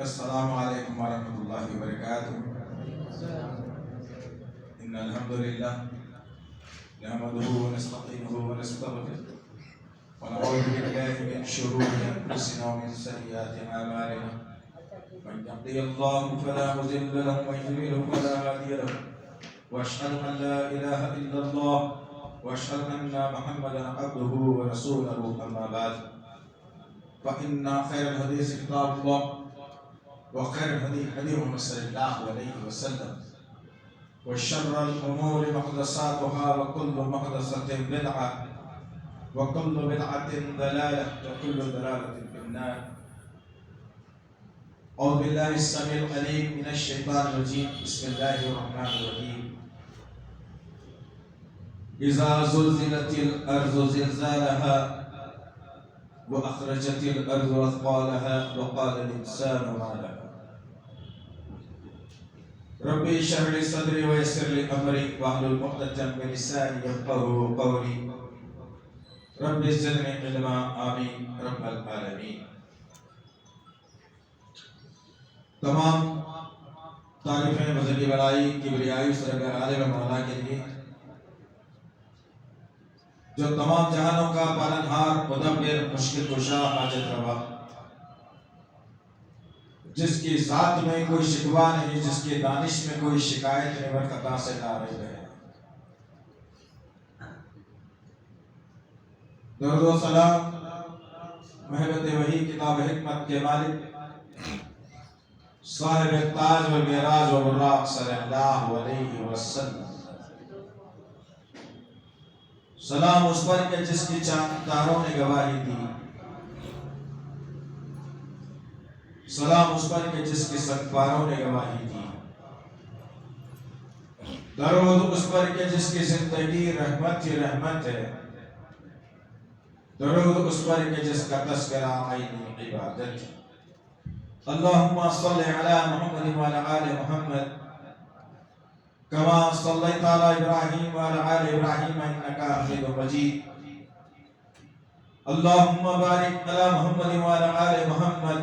السلام علیکم ورحمۃ اللہ وبرکاتہ۔ ان الحمد للہ نحمده ونستعینه ونستغفره ونعوذ باللہ من شرور انفسنا ومن سیئات اعمالنا، من يهده الله فلا مضل له ومن يضلل فلا هادي له، واشهد ان لا اله الا الله واشهد ان محمدا عبده ورسوله، اما بعد فان خير الحديث كتاب الله وخير الهدي هدي محمد صلى الله عليه وسلم، وشر الأمور محدثاتها وكل محدثة بدعة وكل بدعة ضلالة وكل ضلالة في النار۔ أعوذ بالله السميع العليم من الشيطان الرجيم، بسم الله الرحمن الرحيم۔ إذا زلزلت الأرض زلزالها وأخرجت الأرض أثقالها وقال الإنسان ما لها ربي اشرح لي صدري ويسر لي أمري واحلل عقدة من لساني يفقهوا قولي رب زدني علما آمين رب العالمين۔ تمام تعریفیں مذہبی بڑائی کبریائی سرگر عالم مولا کے لیے، جو تمام جہانوں کا پالنہار مدبر مشکل کشا حاجت روا، جس کی ذات میں کوئی شکوہ نہیں، جس کی دانش میں کوئی شکایت نہیں، خطا سے لا رہے ہیں۔ درود و سلام محبت وحی کتاب حکمت کے مالک صاحب تاج و معراج و براق صلی اللہ علیہ وسلم، سلام اس پر کہ جس کی چاند تاروں نے گواہی دی، سلام اس پر کہ جس کی سنگفاروں نے گواہی دی، درود اس پر کہ جس کی زندگی رحمت ہی رحمت ہے، درود اس پر کہ جس کا تذکرہ عین عبادت ہے۔ اللہم صلی علی محمد وعلی آل محمد کما صلیت علی ابراہیم وعلی آل ابراہیم انکا حمید مجید۔ اللہم بارک علی محمد وعلی آل محمد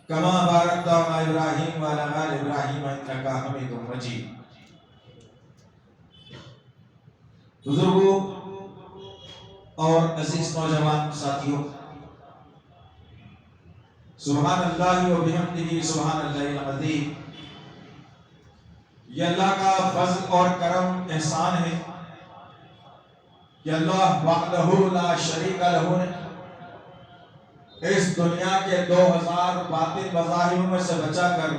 کما بارکت علی ابراہیم وعلی آل ابراہیم انکا حمید مجید۔ بزرگوں اور عزیز نوجوان ساتھیوں، سبحان اللہ و بحمدہ سبحان اللہ العظیم، یہ اللہ کا فضل اور کرم احسان ہے کہ اللہ وحدہ لا شریک لہ نے اس دنیا کے 2000 باطل مذاہب میں سے بچا کر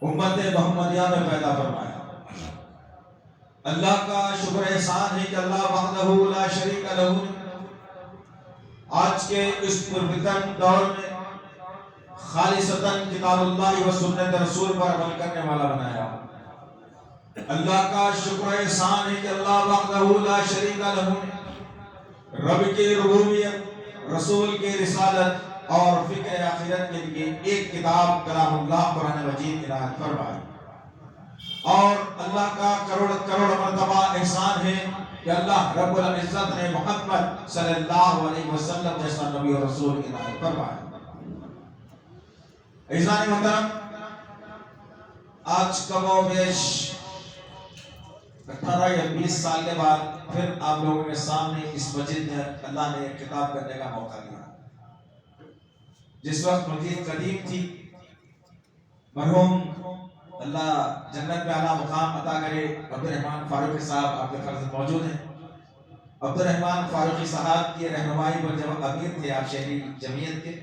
امت محمدیہ میں پیدا فرمایا۔ اللہ کا شکر احسان ہے کہ اللہ وحدہ لا شریک لہ نے آج کے اس پرفتن دور میں خالصتاً کتاب اللہ و سنت رسول پر عمل کرنے والا بنایا۔ اللہ کا شکر احسان ہے کہ اللہ وحدہ لا شریک لہ نے رب کی ربوبیت، رسول کی رسالت اور فکر آخرت کے لیے ایک کتاب کلام اللہ قرآن مجید عنایت فرمائی۔ اور اللہ کا کروڑ کروڑ مرتبہ احسان ہے کہ اللہ رب العزت نے محمد صلی اللہ علیہ وسلم جیسا نبی و رسول عنایت فرمایا۔ عزیزان محترم، آج کم و بیش 18 یا 20 سال کے بعد پھر آپ لوگوں کے سامنے اس مسجد میں اللہ نے ایک کتاب کرنے کا موقع دیا۔ جس وقت مسجد قدیم تھی، مرحوم اللہ جنت میں اعلیٰ مقام عطا کرے عبدالرحمن فاروقی صاحب آپ کے فرزند موجود ہیں۔ عبدالرحمن فاروقی صاحب کی رہنمائی پر جب امیر تھے آپ شہری جمعیت کے،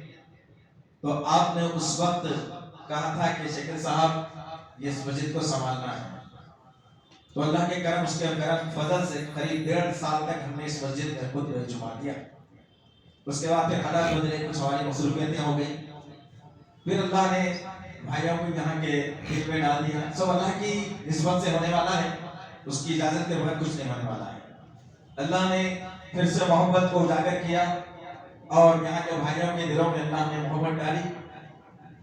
تو آپ نے اس وقت کہا تھا کہ شکل صاحب یہ اس مسجد کو سنبھالنا ہے۔ تو اللہ کے کرم، اس کے کرم فضل سے قریب 1.5 سال تک ہم نے اس مسجد میں خود جمع دیا۔ اس کے بعد پھر حالات بدلے، کچھ ہماری مصروفیتیں ہو گئی، پھر اللہ نے بھائیوں کو یہاں کے دل میں ڈال دیا۔ سب اللہ کی نسبت سے ہونے والا ہے، اس کی اجازت کے بغیر کچھ نہیں ہونے والا ہے۔ اللہ نے پھر سے محبت کو اجاگر کیا اور یہاں کے بھائیوں کے دلوں میں اللہ نے محبت ڈالی۔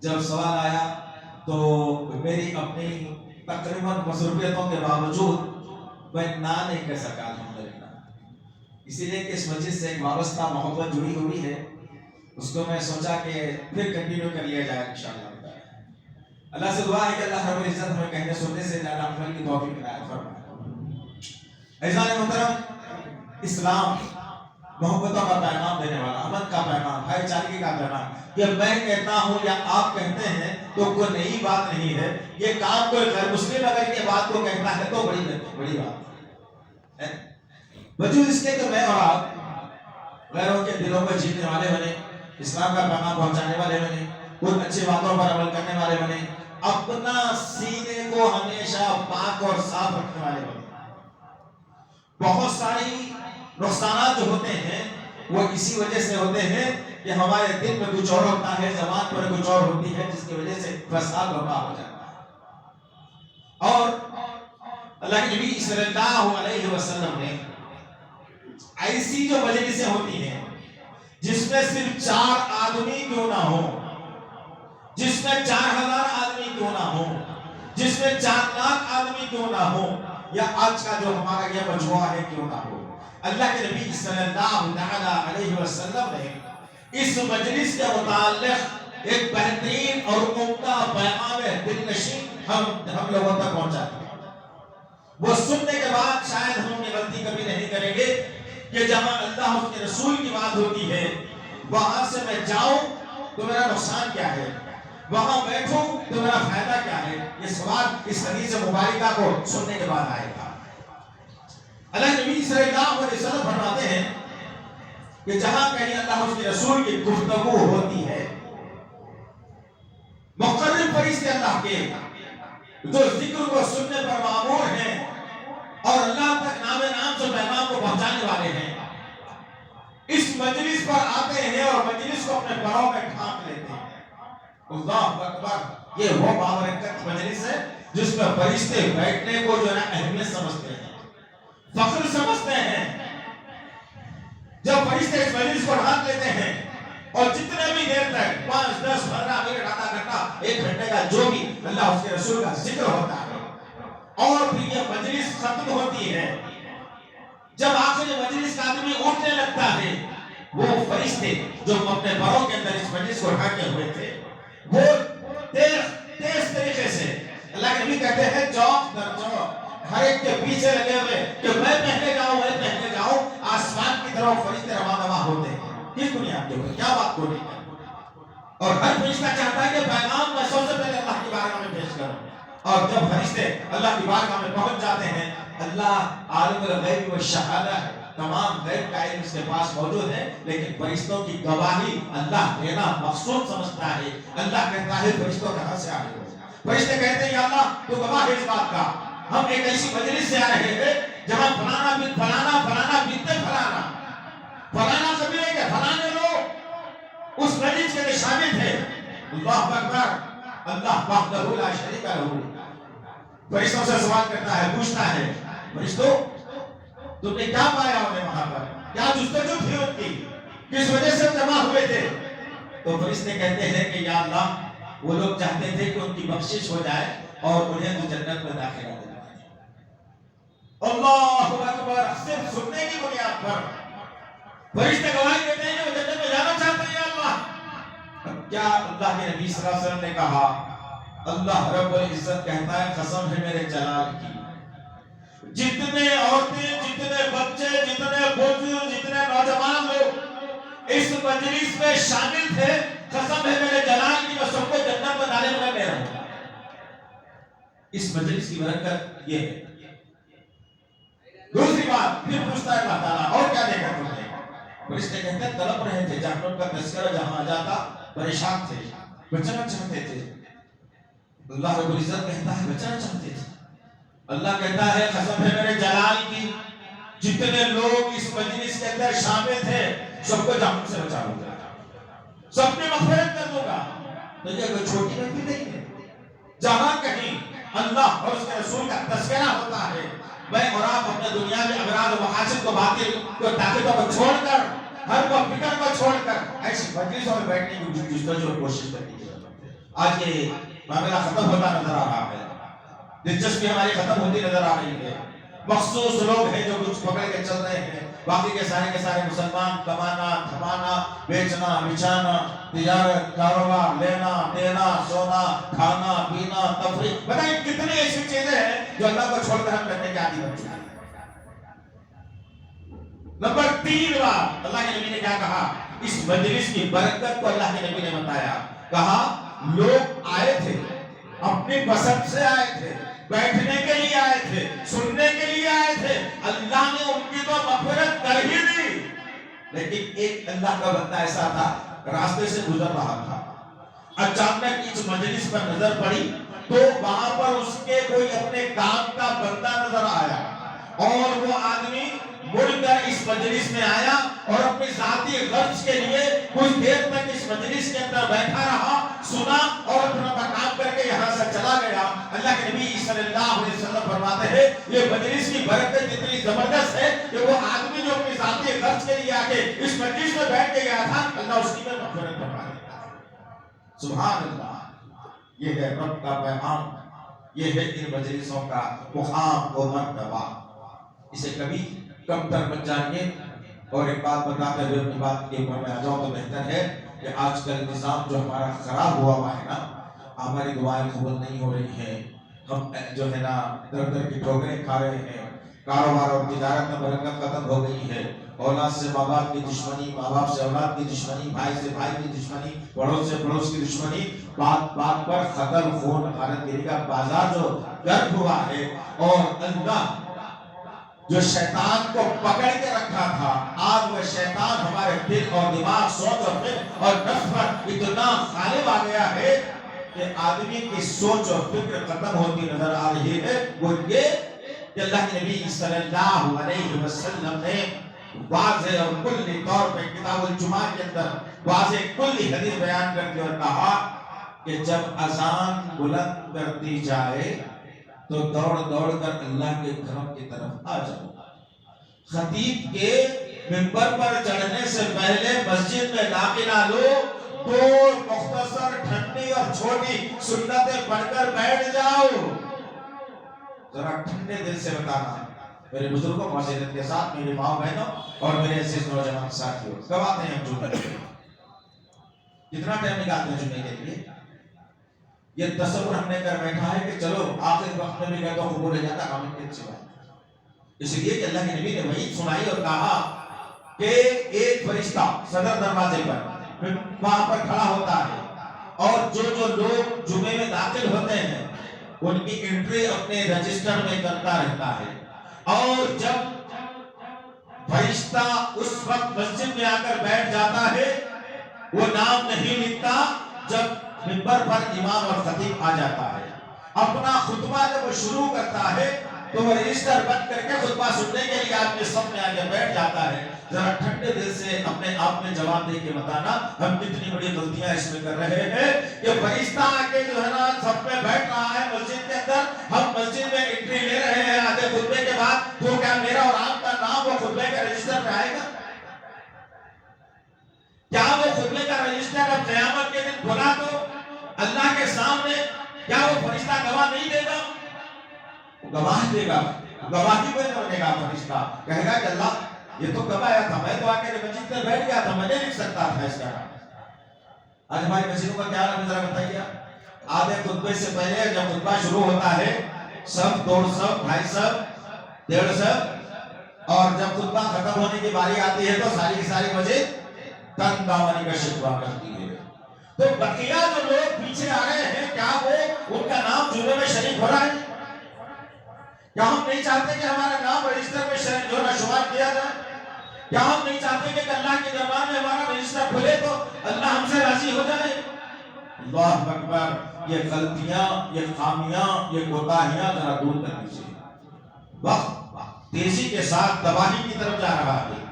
جب سوال آیا تو میری اپنی تقریباً مصروفیتوں کے باوجود میں نہ نہیں کہہ سکا الحمدللہ، اسی لیے کہ اس مسجد سے ایک وابستہ محبت جڑی ہوئی ہے اس کو میں سوچا کہ پھر کنٹینیو کر لیا جائے انشاءاللہ۔ اللہ سے دعا ہے کہ اللہ رب العزت ہمیں کہنے سننے سے زیادہ عمل کی توفیق عنایت فرمائے۔ عزیزان محترم، اسلام محبتوں کا پیغام دینے والا، امن کا پیغام، بھائی چارگی کا پیغام، کہ میں کہتا ہوں یا آپ کہتے ہیں تو کوئی نئی بات نہیں ہے۔ یہ کام کوئی غیر مسلم اگر یہ بات کو کہتا ہے تو بڑی بات ہے۔ وجود اس کے کہ میں اور آپ غیروں کے دلوں میں جیتنے والے بنے، اسلام کا پیغام پہنچانے والے بنے، ان اچھی باتوں پر عمل کرنے والے بنے، اپنا سینے کو ہمیشہ پاک اور صاف رکھنے والے بنے۔ بہت ساری نقصانات جو ہوتے ہیں وہ اسی وجہ سے ہوتے ہیں کہ ہمارے دل میں کچھ اور ہوتا ہے، زبان پر کچھ اور ہوتی ہے، جس کی وجہ سے فساد برپا ہو جاتا ہے۔ اور اللہ کے نبی صلی اللہ علیہ وسلم نے ایسی جو مجلسیں ہوتی ہیں جس میں صرف 4 آدمی کیوں نہ ہو، جس میں 4000 آدمی کیوں نہ ہو، جس میں 4 لاکھ آدمی کیوں نہ ہو، یا آج کا جو ہمارا یہ مجموعہ ہے کیوں نہ ہو، اللہ کے نبی صلی اللہ علیہ وسلم نے اس مجلس کے متعلق ایک بہترین اور عمدہ پیغام دل نشین ہم لوگوں تک پہنچاتے ہیں۔ وہ سننے کے بعد شاید ہم نے غلطی کبھی نہیں کریں گے کہ جہاں اللہ اس کے رسول کی بات ہوتی ہے وہاں سے میں جاؤں تو میرا نقصان کیا ہے، وہاں بیٹھوں تو میرا فائدہ کیا ہے۔ یہ سوال اس حدیث مبارکہ کو سننے کے بعد آئے گا۔ اللہ نبی صلی اللہ علیہ وسلم فرماتے ہیں کہ جہاں کہیں اللہ اس کے رسول کی گفتگو ہوتی ہے، مقرب فرشتے اللہ کے جو ذکر کو سننے پر مامور ہیں اور اللہ تک نام سے پیغام کو پہنچانے والے ہیں، اس مجلس پر آتے ہیں اور مجلس کو اپنے پروں میں ڈھانپ لیتے ہیں۔ اللہ اکبر، یہ وہ بابرکت مجلس ہے جس میں فرشتے بیٹھنے کو جو ہے اہمیت سمجھتے ہیں، فخر سمجھتے ہیں۔ جب فرشتے اس مجلس کو ڈھانپ لیتے ہیں اور جتنے بھی دیر تک 5 10 15 منٹ آدھا گھنٹہ 1 گھنٹے کا جو بھی اللہ اس کے رسول کا ذکر ہوتا ہے اور پھر یہ مجلس ختم ہوتی ہے، جب آخر مجلس کا آدمی اٹھنے لگتا ہے، وہ فرشتے جو اپنے پروں کے اندر اس مجلس کو ڈھانکے ہوئے تھے وہ تیز طریقے سے اللہ کے نبی کہتے ہیں چوک در چوک ہر ایک کے پیچھے لگے ہوئے کہ میں پہلے جاؤں، آسمان کی طرف فرشتے رواں ہوتے ہیں۔ کس بنیاد کے اوپر، کیا بات کو نہیں کرتے؟ اور ہر فرشتہ چاہتا ہے کہ پیغام میں سب سے پہلے اللہ کی بارگاہ میں پیش کروں، اور جب فرشتے اللہ کی بارگاہ میں پہنچ جاتے ہیں، اللہ عالم الغیب والشہادہ ہے، تمام غیب کا علم اس کے پاس موجود ہے، لیکن فرشتوں کی گواہی اللہ دینا مقصود سمجھتا ہے۔ اللہ کہتا ہے فرشتوں کہاں سے آئے ہو؟ فرشتے کہتے ہیں یا اللہ تو گواہ ہے اس بات کا، ہم ایک ایسی مجلس سے آ رہے ہیں جہاں فلانا بنت فلانا قبیلے کے فلانے لوگ اس مجلس کے شامل تھے۔ اللہ اکبر، اللہ وحدہ لا شریک لہ فرشتوں سے سوال کرتا ہے، پوچھتا ہے فرشتوں تم نے کیا پایا انہیں وہاں پر، کیا جستجو تھی ان کی، کس وجہ سے جمع ہوئے تھے؟ تو فرشتے کہتے ہیں کہ یا اللہ وہ لوگ چاہتے تھے کہ ان کی بخشش ہو جائے اور انہیں تو جنت میں داخلہ دے۔ اللہ اکبر، صرف سننے کی بنیاد پر فرشتے گواہی دیتے ہیں کہ وہ جنت میں جانا چاہتے ہیں۔ یا اللہ، کیا اللہ کے نبی صلی اللہ علیہ وسلم نے کہا، اللہ رب العزت کہتا ہے قسم ہے میرے جلال کی، جتنے عورتیں، جتنے بچے، جتنے بزرگ، جتنے نوجوان لوگ اس مجلس میں شامل تھے، قسم ہے میرے جلال کی، میں سب کو جنت میں ڈالے ہوئے میں رہوں گا۔ اس مجلس کی برکت یہ ہے۔ دوسری بات پھر پوچھتا ہے اللہ تعالیٰ اور کیا دیکھا تم نے؟ فرشتے کہتے ہیں تڑپ رہے تھے، جہنم کا تذکرہ جہاں آ جاتا پریشان تھے، بچنا چاہتے تھے۔ اللہ رب العزت کہتا ہے بچنا چاہتے تھے۔ اللہ کہتا ہے قسم ہے میرے جلال کی، جتنے لوگ اس مجلس کے اندر شامل تھے سب کو جہنم سے بچا لوں گا، سب کی مغفرت کر دوں گا۔ تو یہ کوئی چھوٹی بات نہیں ہے۔ جہاں کہیں اللہ اور اس کے رسول کا تذکرہ ہوتا ہے، میں اور آپ اپنے دنیا میں امراض و محاسن کو، باطل کو، طاقتوں کو چھوڑ کر، ہر کو فکر کو چھوڑ کر ایسی مجلسوں میں بیٹھنے کی جستجو اور کوشش کرنی کی ضرورت ہے۔ آج یہ معاملہ ختم ہوتا نظر آ رہا ہے، دلچسپی ہماری ختم ہوتی نظر آ رہی ہے۔ مخصوص لوگ ہیں جو کچھ پکڑ کے چل رہے ہیں، باقی کے سارے مسلمان کمانا دھمانا بیچنا بچانا تجارت کاروبار لینا دینا سونا کھانا پینا تفریح بتائیں کتنی ایسی چیزیں ہیں جو اللہ کو چھوڑ کر ہم کرنے کے عادی بن چکے ہیں. نمبر 3 بات اللہ کے نبی نے کیا کہا؟ اس مجلس کی برکت کو اللہ کے نبی نے بتایا. کہا لوگ آئے تھے اپنی پسند سے آئے تھے بیٹھنے کے لیے آئے تھے سننے کے لیے آئے تھے. اللہ نے ان کی تو مغفرت کر ہی دی. لیکن ایک اللہ کا بندہ ایسا تھا راستے سے گزر رہا تھا اچانک اس مجلس پر نظر پڑی تو وہاں پر اس کے کوئی اپنے کام کا بندہ نظر آیا اور وہ آدمی مڑ کر اس مجلس میں آیا اور اپنی ذاتی غرض کے لیے کچھ دیر تک اس مجلس کے اندر بیٹھا رہا سنا اور اپنا کام کر کے یہاں سے چلا گیا. اللہ کے نبی صلی اللہ علیہ وسلم فرماتے ہیں یہ مجلس کی برکت اتنی زبردست ہے کہ وہ آدمی جو اپنی ذاتی غرض کے لیے آکے اس مجلس میں بیٹھ کے گیا تھا اللہ اس کی میں مغفرت فرما دیتا ہے. سبحان اللہ. یہ ہے رب کا پیغام. یہ ہے ان مجلسوں کا مقام و مرتبہ. اسے کبھی کم تر مت جانیے. اور ایک بات بتاتے ہوئے اپنی بات کے اوپر میں آ جاؤں تو بہتر ہے کہ آج کل نظام جو ہمارا خراب ہوا ہے نا ہماری دعائیں قبول نہیں ہو رہی ہیں. ہم جو ہے نا در در کی ٹھوکریں کھا رہے ہیں. کاروبار اور تجارت میں برکت ختم ہو گئی ہے. اولاد سے ماں باپ کی دشمنی ماں باپ سے اولاد کی دشمنی بھائی سے بھائی کی دشمنی پڑوس سے پڑوس کی دشمنی بات بات پر قتل خون غارت گیری کا بازار جو گرم ہوا ہے. اور اللہ جو شیطان کو پکڑ کے رکھا تھا آج وہ شیطان ہمارے دل اور دماغ سوچ اور فکر اور نفس پر اتنا غالب آ گیا ہے کہ آدمی کی سوچ اور فکر ختم ہوتی نظر آ رہی ہے. وہ یہ کہ اللہ کے نبی صلی اللہ علیہ وسلم نے واضح اور کلی طور پہ کتاب الجمعہ کے اندر واضح کلی حدیث بیان کرتے اور کہا کہ جب اذان بلند کر دی جائے تو دوڑ دوڑ کر اللہ کے گھروں کی طرف آ جاؤ. خطیب کے منبر پر چڑھنے سے پہلے مسجد میں داخل آ لو تو مختصر ٹھنڈی اور چھوٹی سنتیں پڑھ کر بیٹھ جاؤ. ذرا ٹھنڈے دل سے بتانا میرے بزرگوں معذرت کے ساتھ میرے ماں بہنوں اور میرے عزیز نوجوان ساتھیوں کب آتے ہیں ہم جمعے کے لیے؟ کتنا ٹائم نکالتے ہیں جمعے کے لیے؟ یہ تصور ہم نے کر بیٹھا ہے کہ چلو آخر وقت میں بھی گئے تو قبول ہو جاتا کام کی اچھی بات. اس لیے کہ اللہ کے نبی نے وحی سنائی اور کہا کہ ایک فرشتہ صدر دروازے پر وہاں پر کھڑا ہوتا ہے اور جو لوگ جمعے میں داخل ہوتے ہیں ان کی انٹری اپنے رجسٹر میں کرتا رہتا ہے. اور جب فرشتہ اس وقت مسجد میں آ کر بیٹھ جاتا ہے وہ نام نہیں لکھتا. جب منبر پر امام اور خطیب آ جاتا ہے اپنا خطبہ جب وہ شروع کرتا ہے تو وہ رجسٹر بند کر کے خطبہ سننے کے لیے آدمی صف میں آگے بیٹھ جاتا ہے. ذرا ٹھنڈے دل سے اپنے آپ میں جواب دے کے بتانا ہم کتنی بڑی غلطیاں اس میں کر رہے ہیں کہ فرشتہ آگے جو ہے نا صف میں بیٹھ رہا ہے مسجد کے اندر ہم مسجد میں انٹری لے رہے ہیں آدھے خطبے کے بعد تو کیا میرا اور آپ کا نام وہ خطبے کے رجسٹر میں آئے گا؟ کیا وہ خطبے کا رجسٹر اب قیامت کے دن کھلا تو اللہ کے سامنے کیا وہ فرشتہ گواہ نہیں دے گا؟ گواہ دے گا. گواہی میں کرنے گا فرشتہ کہے گا کہ اللہ یہ تو کب آیا تھا میں تو آ کے مسجد میں بیٹھ گیا تھا میں نے لکھ سکتا تھا اس کا. آج ہماری مسجدوں کا کیا نام ذرا بتائیے. آدھے خطبے سے پہلے جب خطبہ شروع ہوتا ہے سب 200 250 150 اور جب خطبہ ختم ہونے کی باری آتی ہے تو ساری کی ساری مسجد تن دامنی کا شکوہ کرتی ہے. تو بقیہ جو لوگ پیچھے آ رہے ہیں کیا وہ ان کا نام جمعے میں شریک ہو رہا ہے؟ کیا ہم نہیں چاہتے کہ ہمارا نام رجسٹر میں شریک جو ہے شمار کیا جائے؟ کیا ہم نہیں چاہتے کہ اللہ کے دربار میں ہمارا رجسٹر کھلے تو اللہ ہم سے راضی ہو جائے؟ اللہ اکبر. یہ غلطیاں یہ خامیاں یہ کوتاہیاں ذرا دور کر دیجیے. وقت تیزی کے ساتھ تباہی کی طرف جا رہا ہے.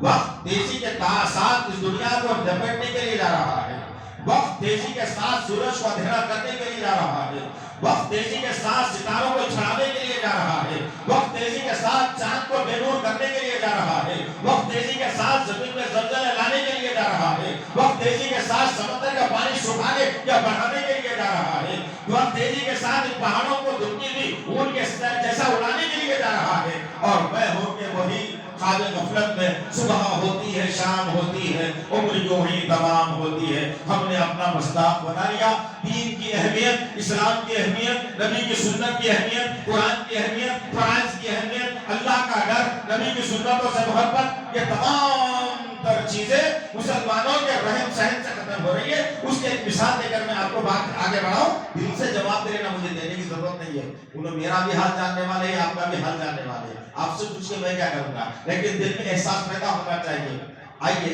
وقت تیزی کے ساتھ اس دنیا کو لپیٹنے کے لیے جا رہا ہے. وقت تیزی کے ساتھ سورج کو اندھیرا کرنے کے لیے جا رہا ہے. وقت تیزی کے ساتھ ستاروں کو چھڑانے کے لیے جا رہا ہے. وقت تیزی کے ساتھ چاند کو بے نور کرنے کے لیے جا رہا ہے. وقت تیزی کے ساتھ زمین میں زلزلے لانے کے لیے جا رہا ہے. وقت تیزی کے ساتھ سمندر کا پانی سکھانے یا بڑھانے کے لیے جا رہا ہے. وقت تیزی کے ساتھ ان پہاڑوں کو دنیا بھی اون کے جیسا اڑانے کے لیے جا رہا ہے. اور میں ہوں کہ وہی خواب غفلت میں صبح ہوتی ہے شام ہوتی ہے عمر یوں ہی تمام ہوتی ہے. ہم نے اپنا مصداق بنا لیا. دین کی اہمیت, اسلام کی اہمیت, نبی کی سنت کی اہمیت, قرآن کی اہمیت, فرائض کی اہمیت, اللہ کا ڈر, نبی کی سنتوں سے محبت, یہ تمام تر چیزیں مسلمانوں کے رہن سہن سے ختم ہو رہی ہے. اس کی ایک مثال دے کر میں آپ کو بات آگے بڑھاؤں. دل سے جواب دینا مجھے دینے کی ضرورت نہیں ہے. انہوں میرا بھی حال جاننے والے ہیں, آپ کا بھی حال جاننے والے ہیں. آپ سے پوچھ کے میں کیا کروں گا, لیکن دل میں احساس پیدا ہونا چاہیے. آئیے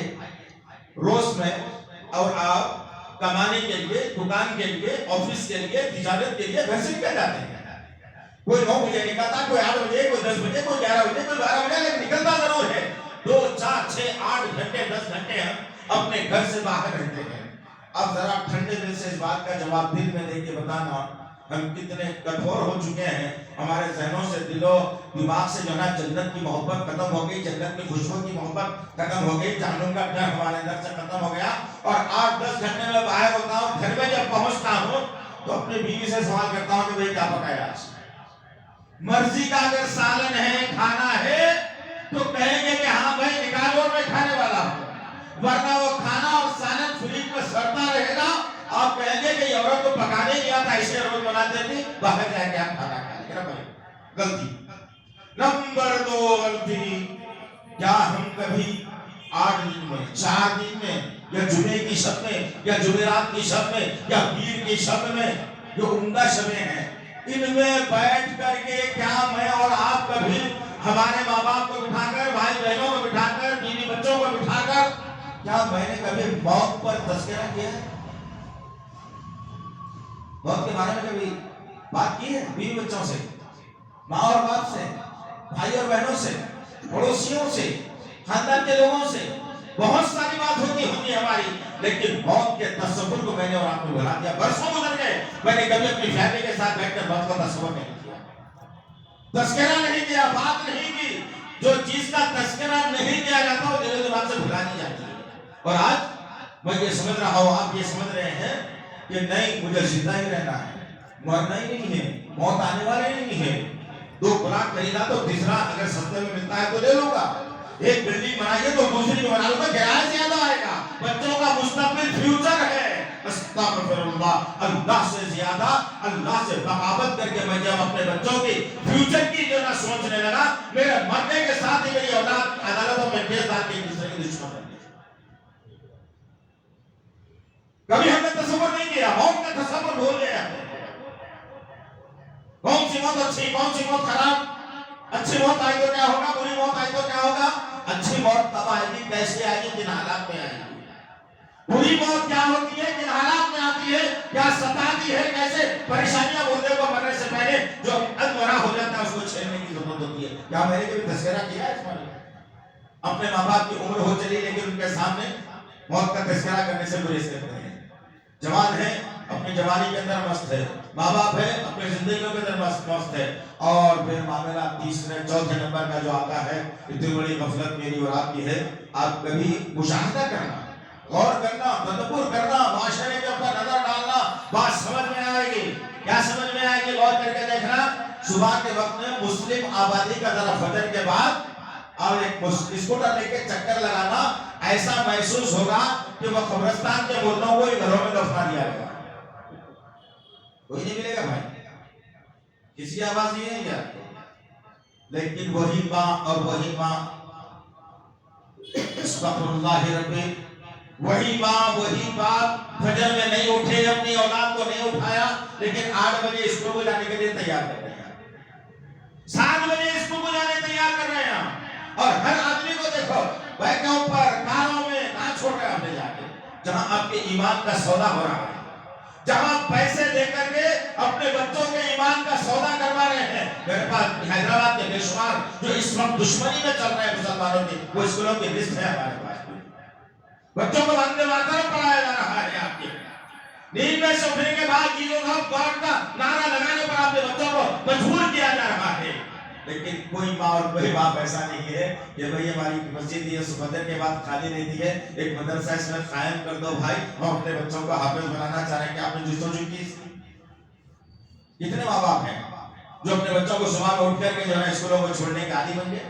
روز میں اور آپ کمانے کے لیے, دکان کے لیے, آفس کے لیے, تجارت کے لیے گھر سے نکل جاتے ہیں. کوئی 9 بجے نکلتا, کوئی 8 بجے, کوئی 10 بجے, کوئی 11 بجے, کوئی 12 بجے, لیکن نکلتا ضرور ہے. 2, 4, 6, 8 گھنٹے, 10 گھنٹے ہم اپنے گھر سے باہر رہتے ہیں. اب ذرا ٹھنڈے دل سے اس بات کا جواب دل میں دے کے بتانا, ہم کتنے کٹھور ہو چکے ہیں. ہمارے ذہنوں سے, دل و دماغ سے جو ہے جنت کی محبت ختم ہو گئی, جنت کی خوشبو کی محبت ختم ہو گئی, جہنم کا ڈر ہمارے اندر سے ختم ہو گیا. اور 8-10 گھنٹے میں باہر ہوتا ہوں, گھر میں جب پہنچتا ہوں تو اپنی بیوی سے سوال کرتا ہوں کہ بھئی کیا پکایا آج. مرضی کا اگر سالن ہے, کھانا ہے, تو کہیں گے کہ ہاں بھائی نکالو, میں کھانے والا ہوں. ورنہ وہ کھانا اور سالن فریج میں سڑتا رہے گا, آپ کہیں گے کہ یہ عورت تو پکانے نہیں آتا, اسے روز بناتے تھے, باہر جا کے آپ کھانا کھا لیں. غلطی نمبر 2 غلطی, کیا ہم کبھی 8 دن میں, 4 دن میں, یا جمعے کی شب میں, یا جمعرات کی شب میں, یا پیر کی شب میں, جو عمدہ شبیں ہیں, ان میں بیٹھ کر کے کیا میں اور آپ کبھی ہمارے ماں باپ کو بٹھا کر, بھائی بہنوں کو بٹھا کر, بیوی بچوں کو بٹھا کر, کیا میں نے کبھی موت پر تذکرہ کیا ہے؟ موت کے بارے میں کبھی بات کی ہے بیوی بچوں سے, ماں اور باپ سے, بھائی اور بہنوں سے, پڑوسیوں سے, خاندان کے لوگوں سے؟ بہت ساری بات ہوتی ہوگی ہماری, لیکن موت کے تصور کو میں نے اور آپ نے بھلا دیا. برسوں گزر گئے, میں نے کبھی اپنی فیملی کے ساتھ بیٹھ کر موت کا تصور نہیں کیا, تذکرہ نہیں کیا, بات نہیں کی. جو چیز کا تذکرہ نہیں کیا جاتا وہ دل و دماغ سے بھلا نہیں جاتی. اور آج میں یہ سمجھ رہا ہوں, آپ یہ سمجھ رہے ہیں کہ نہیں مجھے زندہ ہی رہنا ہے, مرنا ہی نہیں ہے, موت آنے والے نہیں ہے. 2 پلاٹ خریدا تو تیسرا اگر سستے میں ملتا ہے تو لے لوں گا. ایک بلڈنگ بنائیے تو دوسری بنا لوں گا, کرایہ زیادہ آئے گا. بچوں کا مستقبل فیوچر ہے. استغفر اللہ, اللہ سے زیادہ, اللہ سے بغاوت کر کے میں جب اپنے بچوں کی فیوچر کی جو نہ سوچنے لگا, میرے مرنے کے ساتھ ہی میری اولاد عدالتوں میں کیس ڈال کے دوسرے کی دشمن بن گئی. کبھی ہم نے تصور نہیں کیا, موت کا تصور بھول گیا. کون سی موت اچھی, کون سی موت خراب, اچھی موت آئی تو کیا ہوگا, بری موت آئی تو کیا ہوگا. اچھی موت تب آئے گی, کیسے آئے گی, جن حالات میں آئے گی. بری موت کیا ہوتی ہے, جن حالات میں آتی ہے, کیا ستاتی ہے, کیسے پریشانیاں بولنے کو مرنے سے پہلے جو ادمرا ہو جاتا ہے اس کو چھیڑنے کی ضرورت ہوتی ہے. کیا میں نے کبھی تذکرہ کیا ہے اس بارے میں؟ اپنے ماں باپ کی عمر ہو چلی لیکن ان کے سامنے موت کا تذکرہ کرنے سے گریز کرتے ہیں. جوان ہے, اپنی جوانی کے اندر مست ہے, ماں باپ ہے, اپنی زندگیوں کے اندر مست ہے, اور پھر معاملہ تیسرے چوتھے نمبر کا جو آتا ہے, اتنی بڑی غفلت میری اور آپ کی ہے. آپ کبھی مشاہدہ کرنا, غور کرنا, تدبر کرنا, معاشرے کے اوپر نظر ڈالنا, بات سمجھ میں آئے گی. کیا سمجھ میں آئے گی؟ غور کر کے دیکھنا. صبح کے وقت میں مسلم آبادی کا ذرا فجر کے بعد اور ایک اسکوٹر لے کے چکر لگانا, ایسا محسوس ہوگا کہ وہ قبرستان کے مردوں کو گھروں میں دفنا دیا گیا. کوئی نہیں ملے گا بھائی, کسی آواز نہیں ہے کیا, لیکن وہی ماں اور وہی ماں, استغفر اللہ ربی, وہی ماں وہی باپ فجر میں نہیں اٹھے, اپنی اولاد کو نہیں اٹھایا, لیکن 8 بجے اسکول کو جانے کے لیے تیار کر رہے ہیں, 7 بجے اسکول کو جانے تیار کر رہے ہیں. اور ہر آدمی کو دیکھو بائکوں پر, کاروں میں, کہاں چھوڑ رہے ہیں آپ نے جا کے, جہاں آپ کے ایمان کا سودا ہو رہا ہے, جہاں پیسے دے کر کے اپنے بچوں کے ایمان کا سودا کروا رہے ہیں. میرے پاس حیدرآباد کے بے شمار جو اس وقت دشمنی میں چل رہے ہیں مسلمانوں کی, وہ اسکولوں کی لسٹ ہے ہمارے پاس. بچوں کو وندے ماترم پڑھایا جا رہا ہے. آپ کے نیند میں سے اٹھنے کے بعد جیلوں کا نعرہ لگانے پر آپ کے بچوں کو مجبور کیا جا رہا ہے. لیکن کوئی ماں اور کوئی باپ ایسا نہیں ہے کہ بھئی ہماری مسجد یہ فجر کے بعد خالی رہتی ہے, ایک مدرسہ اس میں قائم کر دو بھائی, ہم اپنے بچوں کو حافظ بنانا چاہ رہے ہیں. کہ آپ نے جستجو کی اس کی؟ کتنے ماں باپ ہیں جو اپنے بچوں کو صبح میں اٹھ کر کے جو ہے اسکولوں کو چھوڑنے کے عادی بن گئے؟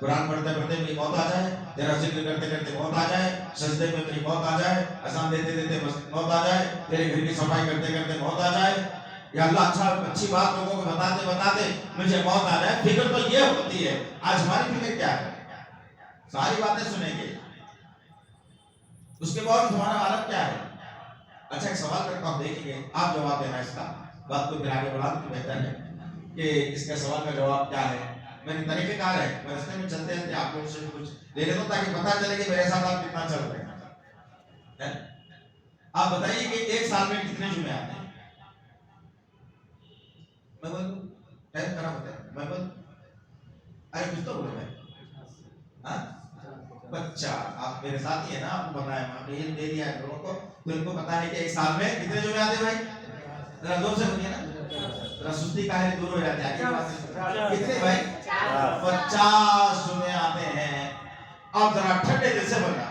قرآن پڑھتے پڑھتے میری موت آ جائے, تیرا ذکر کرتے کرتے موت آ جائے, سجدے میں میری موت آ جائے, اذان دیتے دیتے موت آ جائے, تیرے گھر کی صفائی کرتے کرتے موت آ جائے, یا اللہ اچھی بات لوگوں کو بتاتے بتاتے مجھے موت آ جائے. فکر تو یہ ہوتی ہے. آج ہماری فکر کیا ہے؟ ساری باتیں سنیں گے, اس کے بعد تمہارا حالت کیا ہے؟ اچھا ایک سوال کرتا ہوں, دیکھیں گے آپ جواب دینا اس کا. بات کو پھر آگے بڑھا تو بہتر ہے کہ اس کا سوال کا جواب کیا ہے. میرے طریقہ کار ہے, میں رستے میں چلتے ہیں آپ لوگوں سے کچھ لے لیتا ہوں تاکہ پتہ چلے کہ میرے ساتھ آپ کتنا چل رہے ہیں. آپ بتائیے کہ ایک سال میں کتنے جمعے آتے ہیں؟ میں بولوں ٹائم خراب ہوتا ہے, میں بولوں ارے کچھ تو بولو میں. بچہ آپ میرے ساتھ ہی ہے نا, آپ کو پتا ہے, ہم نے یہ دے دیا ہے لوگوں کو, تو ان کو پتا ہے کہ ایک سال میں کتنے جمعے آتے ہیں بھائی. ذرا زور سے بولیے نا, ذرا سستی کا ہے دور ہو جاتے ہیں. کتنے بھائی؟ 50 جمعے آتے ہیں. اب ذرا ٹھنڈے دل سے بولنا,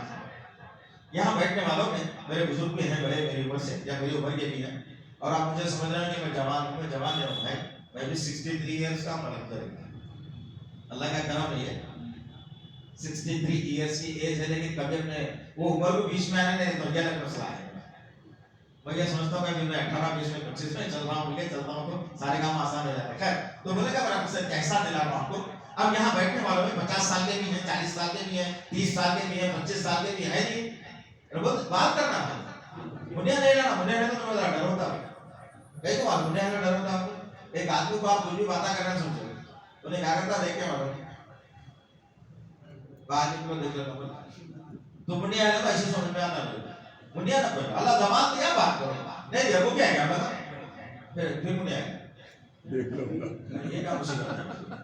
یہاں بیٹھنے والوں میں میرے بزرگ بھی ہیں بڑے, میری عمر سے یا میری عمر کے بھی ہیں, اور آپ مجھے سمجھ رہے ہیں کہ میں جوان ہوں. میں جوان نہیں ہوں بھائی, میں بھی 63 ایئرس کا مطلب کریں گا. اللہ کا کرم نہیں ہے, 63 ایئرس کی ایج ہے, لیکن کبھی ہم نے وہ عمر کو بیچ میں آنے نہیں دیتا. یہ الگ مسئلہ ہے. میں یہ سمجھتا ہوں کہ میں 18 20 میں 25 میں چل رہا ہوں, چلتا ہوں تو سارے کام آسان ہو جاتے ہیں. خیر, تو بولے گا برابر سے احساس دلا رہا ہوں آپ کو. اب یہاں بیٹھنے والوں میں 50 سال کے بھی ہیں, 40 سال کے بھی ہیں, 30 سال کے بھی ہیں, 25 سال کے بھی ہیں. نہیں بات کرنا منیا نہیں لانا. منیا نہیں تو میں ڈر ہوتا ہوں. کئی تو بات منیا ڈر ہوتا ہوں. ایک آدمی کو آپ کچھ بھی باتیں کرنا سمجھو, انہیں کیا کرتا دیکھ کے معلوم باہر نکلو دیکھ لو تو منیا ہے تو ایسے سمجھ میں آتا ہے. منیا نہ کوئی اللہ زبان دیا بات کرو, نہیں دیا وہ کیا ہے بتا, پھر منیا ہے دیکھ لو. یہ کیا مصیبت ہے.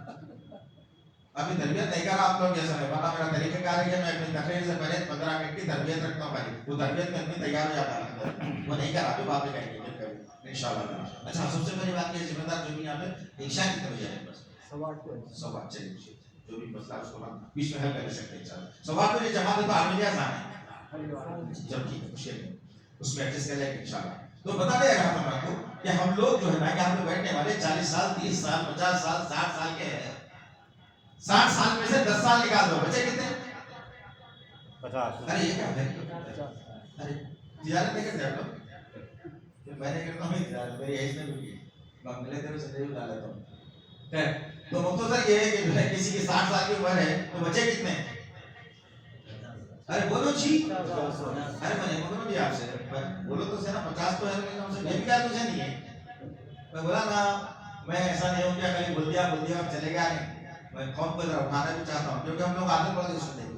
ابھی تربیت نہیں کرا آپ لوگ جیسا ہے. ورنہ میرا طریقہ کار ہے کہ میں اپنی تقریر سے پہلے 15 منٹ کی تربیت رکھتا ہوں بھائی. وہ تربیت میں اتنی تیار ہو جاتا ہے, وہ نہیں کرا تو بعد میں کہیں گے انشاءاللہ. اچھا سب سے پہلی بات یہ ذمہ دار جو بھی یہاں پہ عشاء کی طرف جائے, بس 8:15 چلیے جو بھی مسئلہ اس کو ہم بیچ میں حل کر سکتے ہیں. انشاءاللہ 8:15 جماعت ہے تو آدمی آسان ہے, جب ٹھیک ہے مشکل ہے اس میں ایڈجسٹ کر جائے گا انشاءاللہ. تو بتا دے رہا تھا آپ کو کہ ہم لوگ جو ہے نا یہاں پہ بیٹھنے والے 40 سال 30 سال 50 سال 60 سال کے ہیں. 60 سال میں سے 10 سال نکال دو, بچے کتنے؟ 50. ارے یہ کیا ہے, ارے تجارت نہیں کرتے آپ لوگ. میں نے کرتا ہوں تجارت, میری ایج نے بھی ملے تھے سے نہیں ڈال لیتا ہوں. تو مختصر یہ ہے کہ جو ہے کسی کی 60 سال کی عمر ہے تو بچے کتنے؟ ارے بولو جی, ارے میں بولوں بھی آپ سے بولو تو سے نا 50 تو ہے, لیکن سے یہ بھی کیا تجھے نہیں ہے. میں بولا نا میں ایسا نہیں ہوں کہ کہیں بول دیا اور چلے گیا نہیں. میں قوم کو ذرا اٹھانا بھی چاہتا ہوں کیونکہ ہم لوگ عادت پڑ کے سنتے ہیں,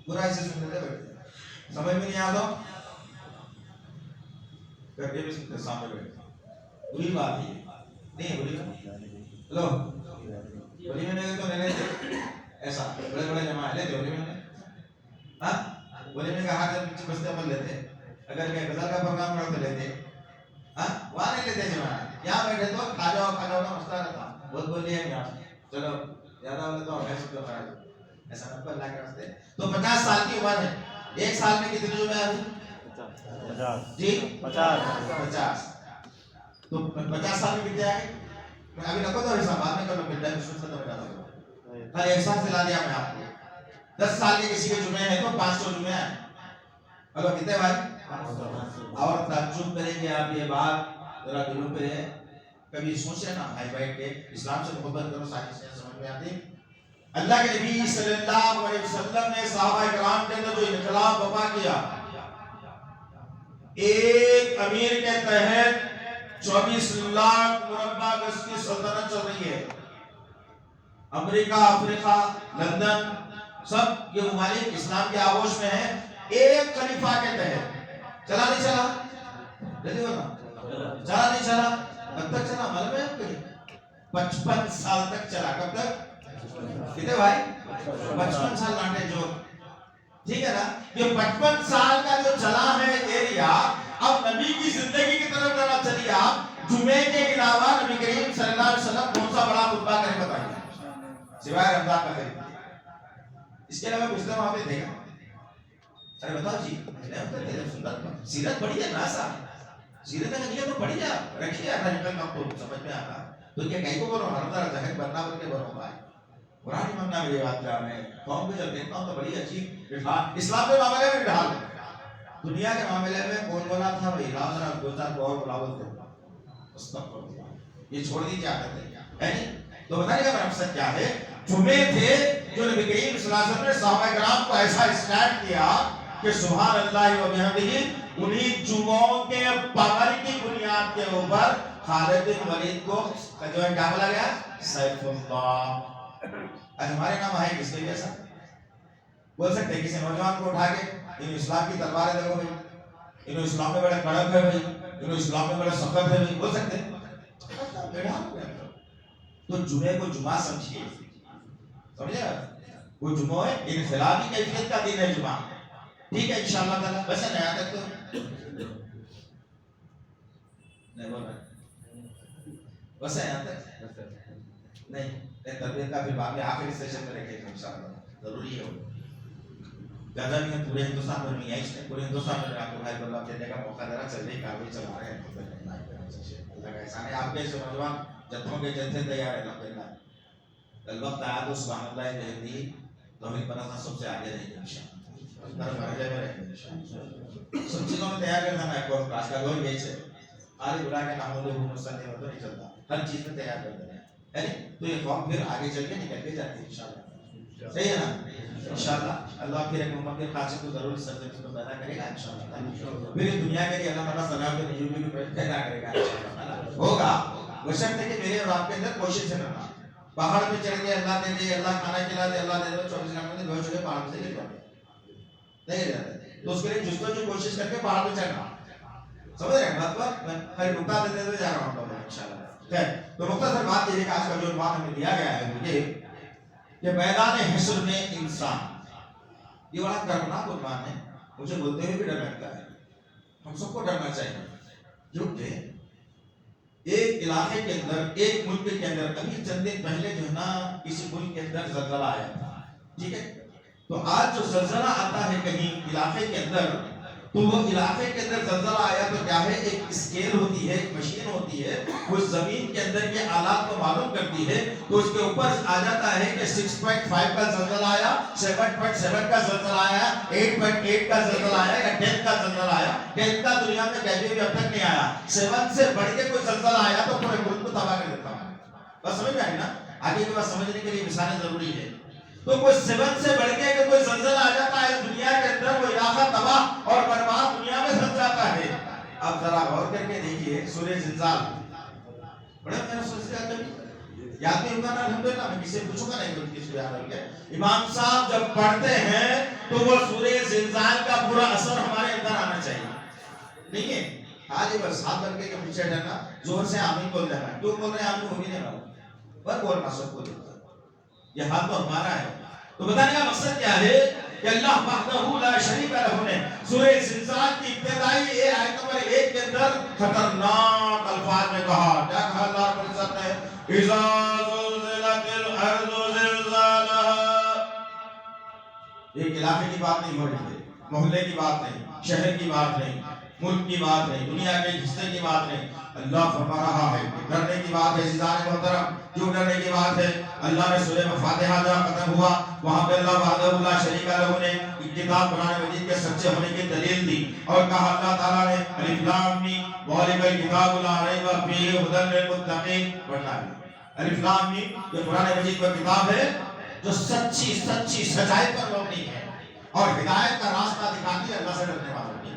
برا ایسے سنتے تھے بیٹھتے, سمجھ میں نہیں آتا کر کے بھی سنتے سامنے بیٹھتے. بری بات ہے نہیں, بری لو بری میں نہیں تو نہیں لیتے. ایسا بڑے بڑے جماعت لیتے بری میں, ہاں بری میں کہا جب پیچھے بستے عمل لیتے, اگر کہ غزل کا پروگرام کرو تو لیتے, ہاں وہاں نہیں لیتے جماعت. یہاں بیٹھے تو کھا جاؤ کا مسئلہ رہتا, بہت بولیے ہم یہاں چلو زیادہ بولے تو ہمیں سب کو کرا دو, ایسا نہ اللہ کے راستے. تو 50 سال کی عمر ہے, ایک سال میں کتنے جمعے آتے؟ 50 جی 50. تو 50 سال میں کتنے آئے؟ ابھی رکھو تو حساب بعد میں کرو, پھر ٹائم سوچ ختم ہو جاتا ہے. خالی احساس دلا دیا میں آپ کو. 10 سال کے کسی کے جمعے ہیں تو 500 جمعے آئے. ہلو کتنے بھائی؟ اور تعجب کریں گے آپ, یہ بات ذرا دلوں پہ کبھی سوچے نا بھائی بیٹھ کے, اسلام سے محبت کرو, ساری چیزیں سمجھ میں آتی. اللہ کے نبی صلی اللہ علیہ وسلم نے صحابہ کرام کے اندر جو انقلاب برپا کیا, ایک امیر کے تحت 24 لاکھ مربع گز کی سلطنت چل رہی ہے. امریکہ, افریقہ, لندن, سب یہ ممالک اسلام کے آغوش میں ہیں. ایک خلیفہ کے تحت چلا نہیں چلا, جلدی بولنا, چلا نہیں چلا, کب تک چلا معلوم ہے آپ کو؟ 55 سال تک چلا. کب تک؟ کتنے بھائی؟ 55 سال لانٹے جو, ٹھیک ہے نا. یہ 55 سال کا جو چلا ہے ایریا, اب نبی کی زندگی کی طرف ذرا چلیے آپ. جمعے کے علاوہ نبی کریم صلی اللہ علیہ وسلم کون سا بڑا خطبہ کرے بتائیے سوائے رمضان کا خطبہ؟ اس کے علاوہ پچھلے وہاں پہ تھے گا. ارے بتاؤ جی, سیرت پڑھی ہے نا, سیرت اگر نہیں ہے تو پڑھی ہے, رکھیے, آپ کو سمجھ میں آتا. تو کیا کہیں کو بولو ہر ذرا ذہن بننا بول کے بولو بھائی, کرنا میری بات کا میں قوم کو جب دیکھتا ہوں تو بڑی عجیب اسلام کے معاملے میں ڈھال دنیا کے معاملے میں کون بولا تھا بھائی راز راز دو چار کو اور بلاؤ تو یہ چھوڑ دیجیے عادت ہے تو بتائیے گا میرا مقصد کیا ہے جمعے تھے جو نبی کریم صلی اللہ علیہ وسلم نے صحابہ کرام کو ایسا اسٹارٹ کیا کہ سبحان اللہ و بحمدہ انہیں جمعوں کے پاور کی بنیاد کے اوپر خالد بن ولید کو جو ہے کیا بولا گیا سیف اللہ. آج ہمارے نام آئے کس کے لیے ایسا بول سکتے ہیں کسی نوجوان کو اٹھا کے انہوں اسلام کی تلواریں دیکھو بھائی انہوں اسلام میں بڑے کڑک ہے بھائی انہوں اسلام میں بڑے سخت ہے بھائی بول سکتے ہیں تو جمعے کو جمعہ سمجھیے سمجھے وہ جمعہ ہے انفرادی کیفیت کا دن ہے جمعہ ٹھیک ہے انشاءاللہ تعالی بس نیا تک تو نہیں بول رہا بس یہاں تک نہیں تربیت کا پھر بعد میں آخری سیشن میں رکھے گا انشاءاللہ ضروری ہے وہ زیادہ نہیں ہے پورے ہندوستان میں نہیں ہے اس نے پورے ہندوستان میں آپ کو بھائی بلّہ دینے کا موقع دے رہا چل رہی کاروی چلا رہے ہیں اللہ کا احسان ہے آپ کے نوجوان جتھوں کے جتھے تیار ہے الحمدللہ الوقت آیا تو سبحان اللہ مہدی توحید بنانا سب سے آگے رہے گا انشاءاللہ در مرحلے میں رہے گا سب چیزوں میں تیار کرنا ہے کورس کلاس کا گول یہی سے آری بلا کے ناموں لوگوں مستند ہو تو نہیں چلتا ہر چیز میں تیار کر دینا ہے تو یہ فارم پھر آگے چل کے نکل کے جاتی ہے انشاءاللہ صحیح ہے نا انشاءاللہ اللہ پھر ایک محمد کے خاصے کو ضرور سرزمین کو پیدا کرے گا انشاءاللہ پھر دنیا کے لیے اللہ تعالیٰ سلام کے نجوم بھی پیدا کرے گا انشاءاللہ ہوگا بشرط ہے کہ میرے اور آپ کے اندر کوشش ہے نا پہاڑ پہ چڑھ کے اللہ دے دے اللہ کھانا کھلا دے اللہ دے دے 24 گھنٹے میں دو چڑھے پہاڑ سے گر پڑے نہیں رہتا تو اس کے لیے جستجو کوشش کر کے پہاڑ پہ چڑھنا سمجھ رہے ہیں بات پر خیر نکتہ دیتے ہوئے جا رہا ہوں انشاءاللہ خیر تو مختصر بات یہ ہے کہ آج کا جو عنوان ہمیں دیا گیا ہے مجھے کہ میدان حشر میں انسان یہ بڑا دردناک عنوان ہے مجھے بولتے ہوئے بھی ڈر لگتا ہے ہم سب کو ڈرنا چاہیے کیونکہ ایک علاقے کے اندر ایک ملک کے اندر ابھی چند دن پہلے جو ہے نا کسی ملک کے اندر زلزلہ آیا تھا ٹھیک ہے تو آج جو زلزلہ آتا ہے کہیں علاقے کے اندر تو وہ علاقے کے اندر زلزلہ آیا تو کیا ہے ایک اسکیل ہوتی ہے ایک مشین ہوتی ہے وہ زمین کے اندر کے آلات کو معلوم کرتی ہے تو اس کے اوپر آ جاتا ہے کہ 6.5 کا زلزلہ آیا 7.7 کا زلزلہ آیا 8.8 کا زلزلہ آیا یا 10 کا زلزلہ آیا 10 کا دنیا میں کبھی بھی اب تک نہیں آیا 7 سے بڑھ کے کوئی زلزلہ آیا تو پورے ملک کو تباہ کر دیتا ہے بس سمجھ میں آئی نا آگے کی بات سمجھنے کے لیے مثالیں ضروری ہے تو کوئی 7 سے بڑھ کے کوئی زلزلہ آ جاتا ہے دنیا کے اندر وہ علاقہ تباہ اور برباد دنیا میں پھنس جاتا ہے اب ذرا غور کر کے دیکھیے سورہ زلزال بڑے میرا سوچ رہا کبھی یاد نہیں ہوگا نا الحمدللہ میں کسی سے پوچھوں گا نہیں تو کس کو یاد ہوگا امام صاحب جب پڑھتے ہیں تو وہ سورہ زلزال کا پورا اثر ہمارے اندر آنا چاہیے نہیں ہے آج یہ بس ہاتھ کر کے پیچھے ڈرنا زور سے آمین بول دینا کیوں بول رہے ہیں آمین ہو بھی نہیں رہا پر بولنا سب کو دیتا یہ ہاتھ تو ہمارا ہے تو بتانے کا مقصد کیا ہے کہ اللہ وحدہ لا شریک لہ نے سورہ زلزال کی ابتدائی آیت نمبر 1 کے اندر خطرناک الفاظ میں کہا کیا کہا اللہ رب العزت نے اذا زلزلت الارض زلزالها ایک علاقے کی بات نہیں ہو رہی ہے محلے کی بات نہیں شہر کی بات نہیں ملک کی بات نہیں دنیا کے حصے کی بات نہیں اللہ فرما رہا ہے ڈرنے کی بات ہے عزیزان محترم کیوں ڈرنے کی بات ہے اللہ نے سورہ فاتحہ جہاں ختم ہوا وہاں پہ اللہ وحدہ لا شریک لہ نے کتاب قرآن مجید کے سچے ہونے کی دلیل دی اور کہا اللہ تعالیٰ نے الف لام میم ذالک الکتاب لا ریب فیہ ھدی للمتقین پڑھنا ہے الف لام میم یہ قرآن مجید کا کتاب ہے جو سچی سچائی پر مبنی ہے اور ہدایت کا راستہ دکھاتی ہے اللہ سے ڈرنے والوں کی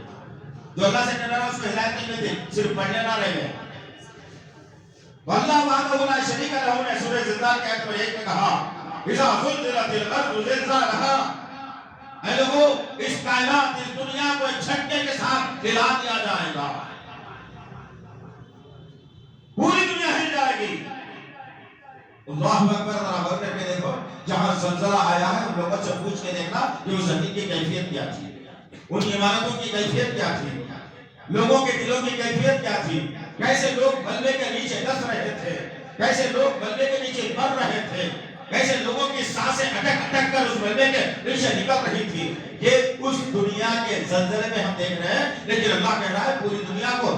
جو اللہ سے ڈر رہا اس کو ہدایت نہیں ملتی صرف پڑھنے نہ رہ گئے واللہ وحدہ لا شریک لہ نے سورہ زلزال کے آیت نمبر 1 میں کہا اذا زلزلت الارض زلزالها اے لوگو اس کائنات اس دنیا کو ایک جھٹکے کے ساتھ ہلا دیا جائے گا پوری دنیا ہل جائے گی اللہ اکبر ذرا غور کر کے دیکھو جہاں زلزلہ آیا ہے ان لوگوں سے پوچھ کے دیکھنا کہ اس زمین کی کیفیت کیا تھی ان عمارتوں کی کیفیت کیا تھی لوگوں کے دلوں کی کیفیت کیا تھی کیسے لوگ ملبے کے نیچے دس رہے تھے کیسے لوگ ملبے کے نیچے مر رہے تھے کیسے لوگوں کی سانسیں اٹک کر اس ملبے کے نیچے نکل رہی تھی یہ اس دنیا کے زلزلے میں ہم دیکھ رہے ہیں لیکن اللہ کہہ رہا ہے پوری دنیا کو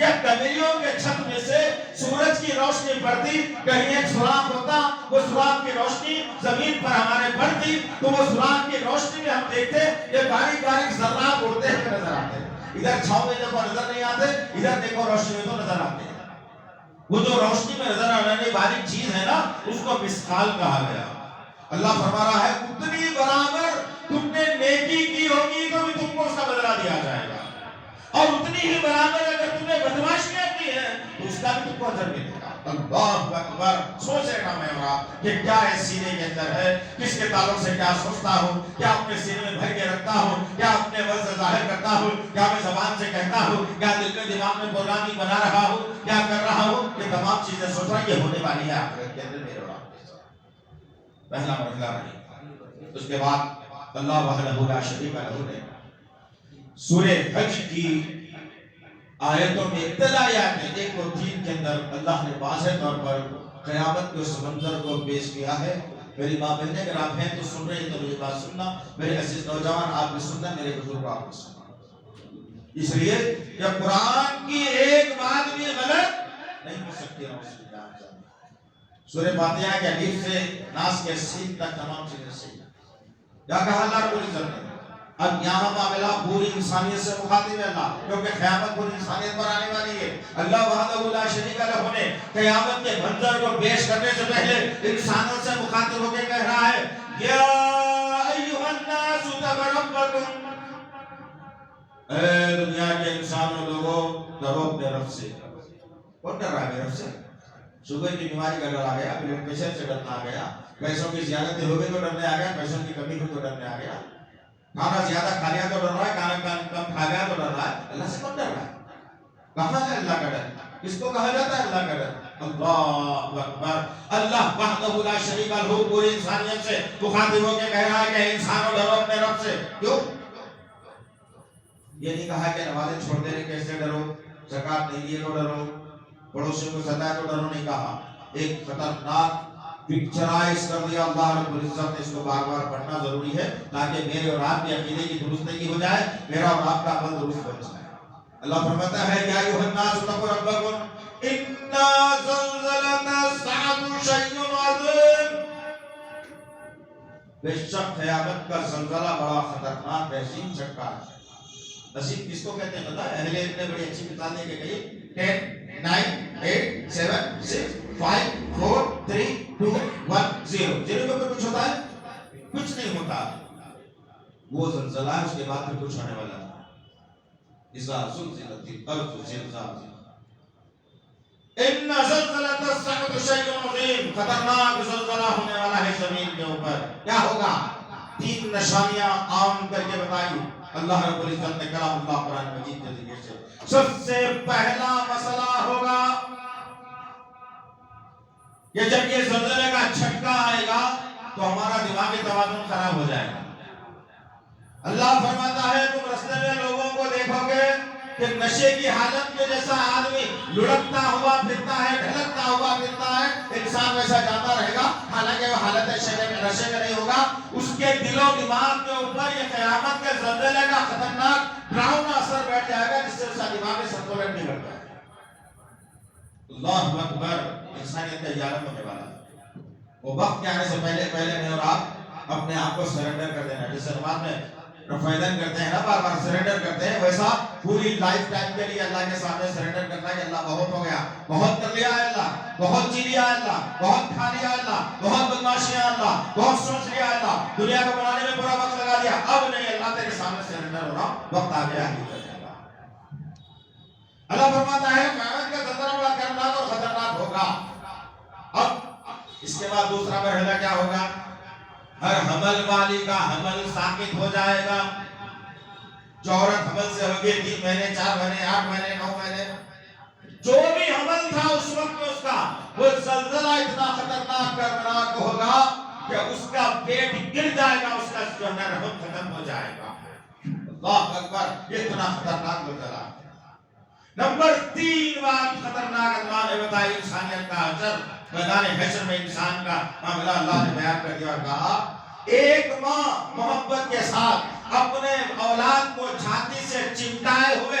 کہ کمریوں کے چھت میں سے سورج کی روشنی پڑتی، کہیں ایک سوراخ ہوتا، وہ سوراخ کی روشنی زمین پر ہمارے پڑتی تو وہ سوراخ کی روشنی میں ہم دیکھتے یہ باریک باریک ذرات اڑتے ہوئے نظر آتے، ادھر چھاؤں میں دیکھو نظر نہیں آتے، ادھر دیکھو روشنی میں تو نظر آتے ہیں۔ وہ جو روشنی میں نظر آنے والی باریک چیز ہے نا اس کو مسقال کہا گیا۔ اللہ فرما رہا ہے اتنی برابر تم نے نیکی کی ہوگی تو بھی تم کو اس کا بدلہ دیا جائے گا، اور اتنی ہی برابر اگر تم نے بدماشیاں کی ہیں تو اس کا بھی تم کو اجر ملے گا۔ اللہ اکبر، سوچ رہا میں اور آپ کہ کیا ہے سینے کے اندر ہے، کس کے تعلق سے کیا سوچتا ہوں، کیا اپنے سینے میں بھر کے رکھتا ہوں، کیا اپنے وجہ سے ظاہر کرتا ہوں، کیا میں زبان سے کہتا ہوں، کیا دل میں دماغ میں پروگرامنگ بنا رہا ہوں، کیا کر رہا ہوں، یہ تمام چیزیں سوچ رہا یہ ہونے والی ہے آخرت کے اندر میرے اور آپ کے ساتھ۔ پہلا مرحلہ نہیں، اس کے بعد اللہ وحدہ لا شریک لہ نے سورہ حج کی آیتوں میں ابتدائیات میں 1 اور 3 کے اندر اللہ نے واضح طور پر قیامت کے اس منظر کو پیش کیا ہے۔ میری ماں بہنیں اگر آپ ہیں تو سن رہے ہیں تو میری بات سننا، میرے عزیز نوجوان آپ بھی سننا، میرے بزرگ آپ بھی سننا، اس لیے کہ قرآن کی ایک بات بھی غلط نہیں ہو سکتی۔ سورہ فاتحہ کے الف سے ناس کے سین تک تمام چیزیں صحیح یا کہا اللہ رب العزت نے۔ اب یہاں معاملہ پوری انسانیت سے مخاطب ہے اللہ، کیونکہ قیامت پوری انسانیت پر آنے والی ہے۔ اللہ وحدہ لا شریک لہ نے قیامت کے منظر کو پیش کرنے سے پہلے انسانوں سے مخاطب ہو کے کہہ رہا ہے یا ایھا الناس اتقوا ربکم، اے دنیا کے انسانوں لوگوں ڈرو اپنے رب سے۔ کون ڈر رہا ہے میرے رب سے؟ شوگر کی بیماری کا ڈر آ گیا، بلڈ پریشر سے ڈرنا آ گیا، پیسوں کی زیادتی ہو گئی تو ڈرنے آ گیا، پیسوں کی کمی ہوئی تو ڈرنے آ گیا، کھانا زیادہ کھا لیا تو ڈر رہا ہے، کھانا کم کھا گیا تو ڈر رہا ہے۔ اللہ سے کون ڈر رہا ہے؟ کہاں ہے اللہ کا ڈر؟ کس کو کہا جاتا ہے اللہ کا ڈر؟ اللہ اکبر، اللہ وحدہ لا شریک لہ پوری انسانیت سے مخاطب ہو کے کہہ رہا ہے کہ انسانوں ڈرو اپنے رب سے۔ کیوں؟ یہ نہیں کہا کہ نمازیں چھوڑ دینے کیسے ڈرو، زکات نہیں دیے تو ڈرو، پڑوسیوں کو ستائے تو ڈرو، نہیں کہا۔ ایک خطرناک پکچرائز کر دیا اللہ رب العزت نے، اس کو بار بار پڑھنا ضروری ہے تاکہ میرے اور آپ کے عقیدے کی درستگی ہو جائے، میرا اور آپ کا عمل درست بن جائے۔ اللہ فرماتا ہے یا ایھا الناس اتقوا ربکم ان زلزلۃ الساعۃ شیء عظیم، بے شک قیامت کا زلزلہ بڑا خطرناک عظیم جھٹکا ہے۔ عظیم کس کو کہتے ہیں پتہ ہے؟ اہل علم نے بڑی اچھی مثال دے کے کہی 10 9 8 7 6 5 4 3 2 1 0 0 کے اوپر کچھ ہوتا ہے؟ کچھ نہیں ہوتا، وہ زلزلہ ہے، اس کے بعد پھر کچھ ہونے والا ہے۔ اذا زلزلت الارض زلزالها ان زلزلۃ الساعۃ شیء عظیم، خطرناک زلزلہ ہونے والا ہے زمین کے اوپر۔ کیا ہوگا؟ 3 نشانیاں عام کر کے بتائی اللہ رب العزت نے کلام اللہ قرآن مجید کے ذریعے سے۔ سب سے پہلا مسئلہ ہوگا کہ جب یہ زلزلے کا جھٹکا آئے گا تو ہمارا دماغی توازن خراب ہو جائے گا۔ اللہ فرماتا ہے تم رستے میں لوگوں کو دیکھو گے کہ نشے کی حالت میں جیسا آدمی لڑکتا ہوا پھرتا ہے، ڈھلکتا ہوا پھرتا ہے، انسان ویسا جاتا رہے گا، حالانکہ وہ حالت نشے میں نہیں ہوگا۔ اس کے دل و دماغ کے اوپر یہ قیامت کے زلزلے کا خطرناک ڈراؤنا اثر بیٹھ جائے گا، جس سے اس کا دماغی سنتولن بگڑ جائے گا۔ اللہ اکبر، انسانیت کا اجارہ ہونے والا ہے۔ وہ وقت کے آنے سے پہلے میں اور آپ اپنے آپ کو سرنڈر کر دینا، جیسے نماز میں رفیدن کرتے ہیں نا، بار بار سرنڈر کرتے ہیں، ویسا پوری لائف ٹائم کے لیے اللہ کے سامنے سرنڈر کرنا ہے کہ اللہ بہت ہو گیا، بہت کر لیا ہے اللہ، بہت جی لیا ہے اللہ، بہت کھا لیا ہے اللہ، بہت بدماشیاں اللہ، بہت سوچ لیا ہے اللہ، دنیا کو بنانے میں پورا وقت لگا دیا، اب نہیں اللہ تیرے سامنے سرنڈر ہونا وقت آ گیا ہے۔ اللہ فرماتا ہے قیامت کا زلزلہ بڑا خطرناک اور خطرناک ہوگا۔ اب اس کے بعد دوسرا مرحلہ کیا ہوگا؟ ہر حمل والی کا حمل ساقط ہو جائے گا۔ جو عورت حمل سے ہوگی 3 مہینے 4 مہینے 8 مہینے 9 مہینے، جو بھی حمل تھا اس وقت اس کا وہ زلزلہ اتنا خطرناک کرناک ہوگا کہ اس کا پیٹ گر جائے گا، اس کا جو ہے رحم ختم ہو جائے گا۔ اللہ اکبر، یہ اتنا خطرناک زلزلہ۔ نمبر 3 بات خطرناک اللہ نے بتائی انسانیت کا اثر میدان حشر میں انسان کا معاملہ اللہ نے بیان کر دیا اور کہا ایک ماں محبت کے ساتھ اپنے اولاد کو چھاتی سے چمٹائے ہوئے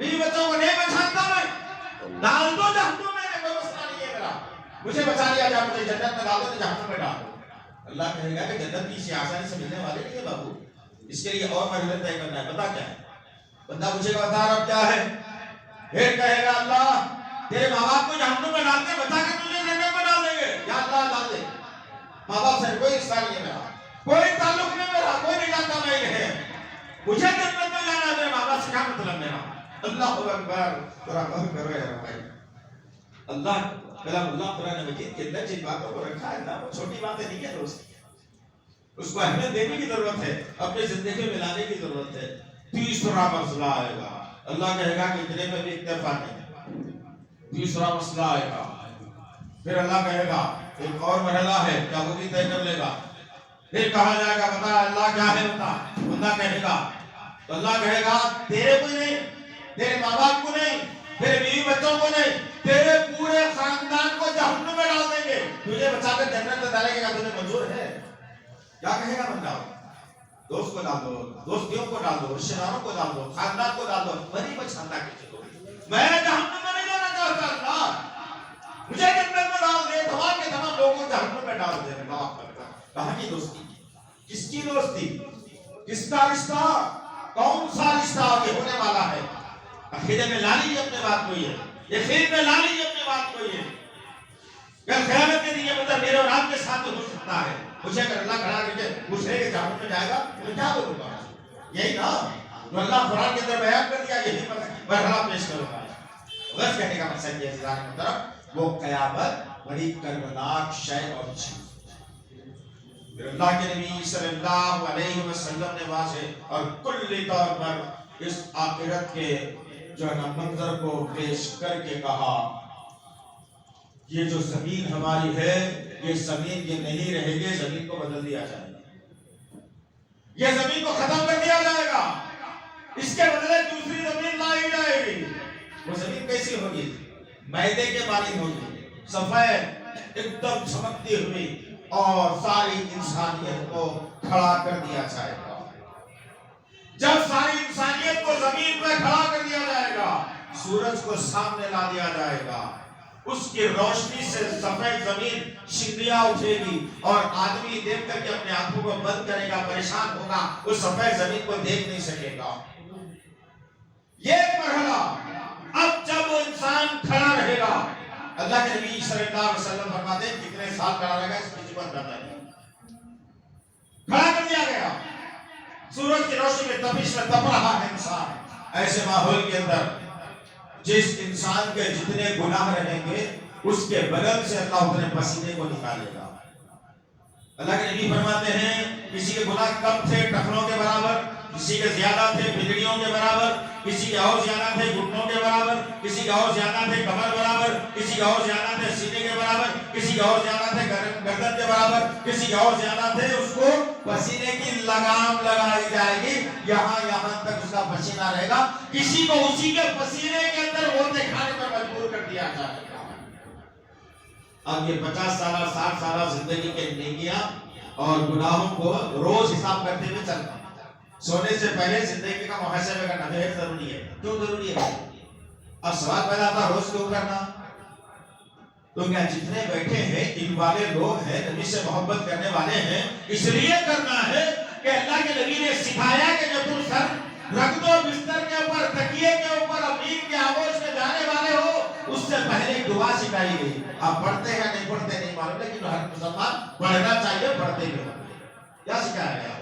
بیوی بچوں کو نہیں بچاتا میں ڈال دو جہنم میں، کوئی مسئلہ نہیں ہے میرا، مجھے بچا لیا جائے، مجھے جنت میں ڈال دو، جہنم میں ڈال دو۔ اللہ کہے گا کہ جنت کی سی آسانی سے ملنے والے نہیں ہے بابو، اس کے لیے اور مرحلے طے کرنا ہے۔ بتا کیا ہے؟ بندہ پوچھے گا بتا رب کیا ہے؟ پھر کہے گا اللہ تیرے ماں باپ کو جہنم میں ڈال کے بتا کے تجھے جنت میں ڈال دیں گے۔ یا اللہ ڈال دے، ماں باپ سے کوئی رشتہ نہیں ہے میرا، کوئی تعلق نہیں میرا، کوئی نہیں جانتا میں ہے، مجھے جنت میں جانا ہے، میرے ماں باپ سے کیا مطلب میرا؟ اللہ اکبر، ذرا غور کرو یار بھائی۔ اللہ کلام اللہ قرآن مجید کے اندر جن باتوں کو رکھا ہے نا، وہ چھوٹی باتیں نہیں ہے دوست، اس کو اہمیت دینے کی ضرورت ہے، اپنی زندگی میں لانے کی ضرورت ہے۔ تیسرا مسئلہ آئے گا، اللہ کہے گا کہ اتنے میں بھی اکتفا نہیں، تیسرا مسئلہ آئے گا، پھر اللہ کہے گا ایک اور مرحلہ ہے، کیا وہ بھی طے کر لے گا؟ پھر کہا جائے گا بتا اللہ کیا ہے بتا، بندہ کہے گا تو اللہ کہے گا تیرے کو نہیں، تیرے ماں باپ کو نہیں، تیرے بیوی بچوں کو نہیں، تیرے پورے خاندان کو جہنم میں ڈال دیں گے، تجھے بچا کر جنت میں ڈالیں گے، تجھے منظور ہے؟ کیا کہے گا بندہ؟ دوست کو ڈال دو، دوستیوں کو ڈال دو، رشتہ داروں کو ڈال دو، خاندان کو ڈال دو، میں نہیں بچاتا کسی کو، میں جہنم میں نہیں جانا چاہتا اللہ، مجھے جنت میں ڈال دے، تمام کے تمام لوگوں کو جہنم میں ڈال دے۔ اللہ کرتا کہاں کی دوستی، کس کی دوستی، کس کا رشتہ، کون سا رشتہ آگے ہونے والا ہے؟ عقیدے میں لا لیجیے اپنے بات کو، یہ خیر میں لا لیجیے اپنے بات کو، یہ کل قیامت کے دن یہ مطلب میرے اور آپ کے ساتھ ہو سکتا ہے۔ مجھے اگر اللہ کھڑا کر کے پوچھے کہ جہنم میں جائے گا تو کیا بولوں گا؟ یہی نا جو اللہ قرآن کے اندر بیان کر دیا، یہی مرحلہ پیش کروں گا۔ بس کہنے کا مقصد یہ عزیزان محترم، وہ قیامت بڑی کربناک شے اور چیز، پھر اللہ کے نبی صلی اللہ علیہ وسلم نے واضح اور کلی طور پر اس آخرت کے جو منظر کو پیش کر کے کہا یہ جو زمین ہماری ہے، یہ زمین یہ نہیں رہے گی، زمین کو بدل دیا جائے گا، یہ زمین کو ختم کر دیا جائے گا، اس کے بدلے دوسری زمین لائی جائے گی۔ وہ زمین کیسی ہوگی؟ میدے کے مانند ہوگی، سفید ایک دم چمکتی ہوئی، اور ساری انسانیت کو کھڑا کر دیا جائے گا۔ جب ساری انسانیت کو زمین پہ کھڑا کر دیا جائے گا، سورج کو سامنے لا دیا جائے گا، اس کی روشنی سے سفید زمین شنگیا اٹھے گی، اور آدمی دیکھ کر کے اپنے آنکھوں کو بند کرے گا، پریشان ہوگا، اس سفید زمین کو دیکھ نہیں سکے گا۔ یہ مرحلہ اب جب وہ انسان کھڑا رہے گا، اللہ کے نبی صلی اللہ علیہ وسلم فرماتے ہیں کتنے سال کھڑا رہے گا اس کی جبت بتا ہے، کھڑا کر دیا گیا، سورج کی روشنی میں تپش میں تپ رہا ہے انسان، ایسے ماحول کے اندر جس انسان کے جتنے گناہ رہیں گے اس کے بدن سے اللہ اتنے پسینے کو نکالے گا۔ اللہ کے نبی فرماتے ہیں کسی کے گناہ کم تھے ٹخنوں کے برابر، کسی کے زیادہ تھے بجڑیوں کے برابر، کسی کے اور زیادہ تھے گھٹنوں کے برابر، کسی کے اور زیادہ تھے کمر برابر، کسی کے اور زیادہ تھے سینے کے برابر، کسی کے اور زیادہ تھے گردن کے برابر، کسی کے اور زیادہ تھے، اس کو پسینے کی لگام لگائی جائے گی، یہاں تک اس کا پسینہ رہے گا، کسی کو اسی کے پسینے کے اندر غوطے کھانے پر مجبور کر دیا جائے گا۔ اب یہ 50 سالہ 60 سالہ زندگی کے نیکیاں اور گناہوں کو روز حساب کرتے ہوئے چلنا، سونے سے پہلے زندگی کا محاسبہ کرنا بہت ضروری ہے۔ کیوں ضروری ہے؟ اب سوال پیدا آتا روز کیوں کرنا؟ تو کیا جتنے بیٹھے ہیں ان والے لوگ ہیں، نبی سے محبت کرنے والے ہیں، اس لیے کرنا ہے کہ اللہ کے نبی نے سکھایا کہ جب تم سر رکھ دو بستر کے اوپر، تکیے کے اوپر، امین کے آغوش میں جانے والے ہو، اس سے پہلے ایک دعا سکھائی گئی۔ آپ پڑھتے ہیں نہیں پڑھتے نہیں معلوم، لیکن ہر مسلمان پڑھنا چاہیے، پڑھتے بھی ہو۔ کیا سکھایا گیا؟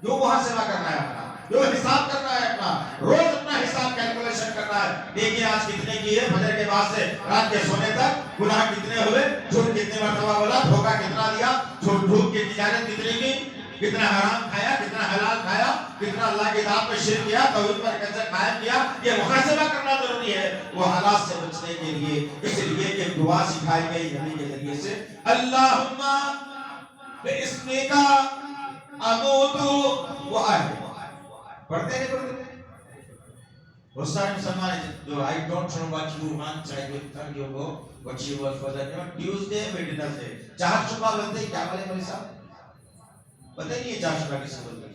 جو محاسبہ کرنا ہے اپنا، جو حساب کرنا ہے اپنا، روز اپنا حساب کیلکولیشن کرنا ہے۔ دیکھیے آج کتنے کیے، فجر کے بعد سے رات کے سونے تک گناہ کتنے ہوئے، جھوٹ کتنے مرتبہ بولا، دھوکہ کتنا دیا، جھوٹ کی تجارت کتنی کی، کتنا حرام کھایا، کتنا حلال کھایا، کتنا اللہ کی ذات میں شرک کیا، توحید پر کیسے قائم کیا، یہ محاسبہ کرنا ضروری ہے وہ حالات سے بچنے کے لیے۔ اس لیے کہ دعا سکھائی گئی نبی کے ذریعے سے، اللہم باسمک اموت واحیا، پڑھتے نہیں پڑھتے؟ بہت سارے مسلمان ہیں جو I don't know what you want, I will tell you what you want for that Tuesday, Wednesday، چار صبح بولتے ہیں، کیا بولے مولوی صاحب؟ پتہ نہیں ہے چار صبح کس سے بولتے ہیں؟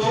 2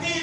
3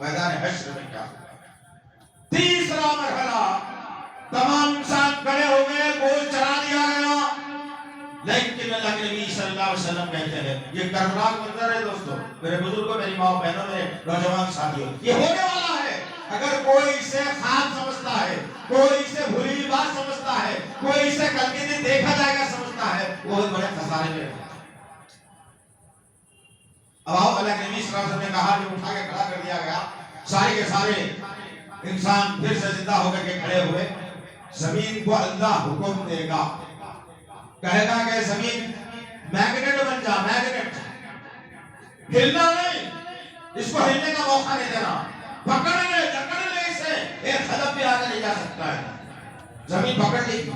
میدان حشر میں کیا ہوگا. تیسرا مرحلہ تمام انسان کھڑے ہو گئے, گول چلا دیا گیا, لیکن اللہ کے نبی صلی اللہ علیہ وسلم کہتے ہیں یہ کربلا منظر ہے دوستو, میرے بزرگوں, میری ماں بہنوں, میرے نوجوان ساتھیوں, یہ ہونے والا ہے. اگر کوئی اسے خواب سمجھتا ہے, کوئی اسے بھولی بات سمجھتا ہے, کوئی اسے کل کے دن دیکھا جائے گا سمجھتا ہے, وہ بہت بڑے خسارے میں رہتا ہے. اب آؤ, اللہ کے نبی صلی اللہ علیہ وسلم نے کہا کہ اٹھا کے کھڑا کر دیا گیا, سارے کے سارے انسان پھر سے زندہ ہو کر کے کھڑے ہوئے. زمین کو اللہ حکم دے گا, کہے گا کہ زمین میگنیٹ بن جا, میگنیٹ, ہلنا نہیں, اس کو ہلنے کا موقع نہیں دینا, پکڑ لے, جکڑ لے اسے, ایک قدم بھی آگے نہیں جا سکتا ہے. زمین پکڑ لے گی,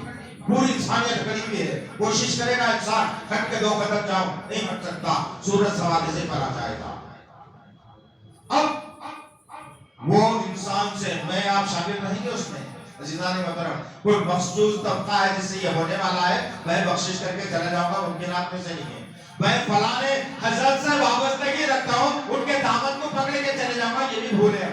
پوری انسانیت قریب بھی ہے, کوشش کرے گا انسان ہٹ کے 2 قدم جاؤ, نہیں ہٹ سکتا, سورج سوادے سے پر آ جائے گا. اب وہ انسان سے میں آپ شامل نہیں گے اس میں, عزیزان محترم, کوئی مخصوص طبقہ ہے جس سے یہ ہونے والا ہے, میں بخشش کر کے چلا جاؤں گا, ممکنات میں سے نہیں ہے. میں فلاں حضرت سے وابستگی رکھتا ہوں, ان کے دامن کو پکڑ کے چلے جاؤں گا, یہ بھی بھول ہے.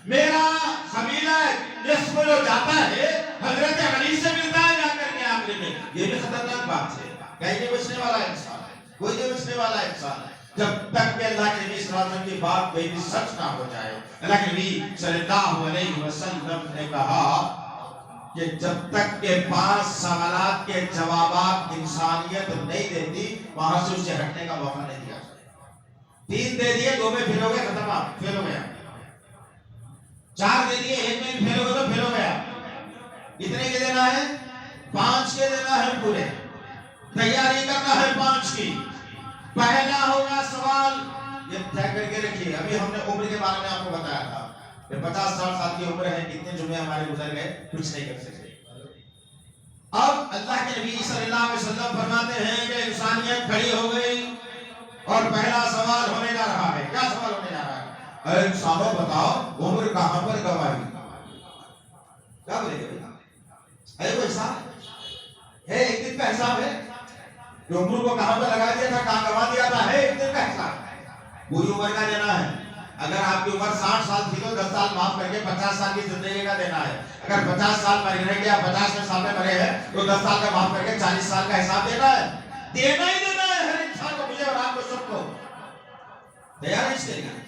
میرا قبیلہ نصف جو جاتا ہے حضرت علی سے ملتا ہے جا کر کے آخری میں, یہ بھی خطرناک بات ہے. کہیں نہیں بچنے والا انسان ہے, کوئی نہیں بچنے والا انسان ہے, جب تک کہ اللہ کے نبی صلی اللہ علیہ وسلم کی بات کہیں بھی سچ نہ ہو جائے. اللہ کے نبی صلی اللہ علیہ وسلم نے کہا کہ جب تک کہ 5 سوالات کے جوابات انسانیت نہیں دیتی, وہاں سے اسے ہٹنے کا موقع نہیں دیا جائے. 3 دے دیے, 2 میں پھر ہو گیا, ختم, آپ پھر ہو گیا. 4 دے دیے, 1 میں بھی پھر ہو گیا تو پھر ہو گیا. کتنے کے دینا ہے؟ 5 کے دینا ہے پورے. تیاری کرنا ہے 5 کی. پہلا ہوگا سوال, یہ طے کر کے رکھیے, ابھی ہم نے عمر کے بارے میں آپ کو بتایا تھا کہ 50-60 سال کی عمر ہے, کتنے جمعے ہمارے گزر گئے, کچھ نہیں کر سکتے. اب اللہ کے نبی صلی اللہ علیہ وسلم فرماتے ہیں کہ انسانیت کھڑی ہو گئی اور پہلا سوال ہونے جا رہا ہے. کیا سوال ہونے جا رہا ہے؟ اے انسانوں بتاؤ, عمر کہاں پر گوائی؟ کیا بولے گے؟ اے کوئی حساب ہے, ایک دن کا حساب ہے کہ عمر کو کہاں پر لگا دیا تھا, کہاں گوا دیا تھا, ہے ایک دن کا حساب. پوری عمر کا دینا ہے. اگر آپ کی عمر 60 سال تھی تو 10 سال معاف کر کے 50 سال کی زندگی کا دینا ہے. اگر 50 سال مرے رہ گیا, 50 سال میں مرے ہیں تو 10 سال کا معاف کر کے 40 سال کا حساب دینا ہے. دینا ہی دینا ہے ہر انسان کو, مجھے اور آپ کو, سب کو. تیار ہے اس کے لیے؟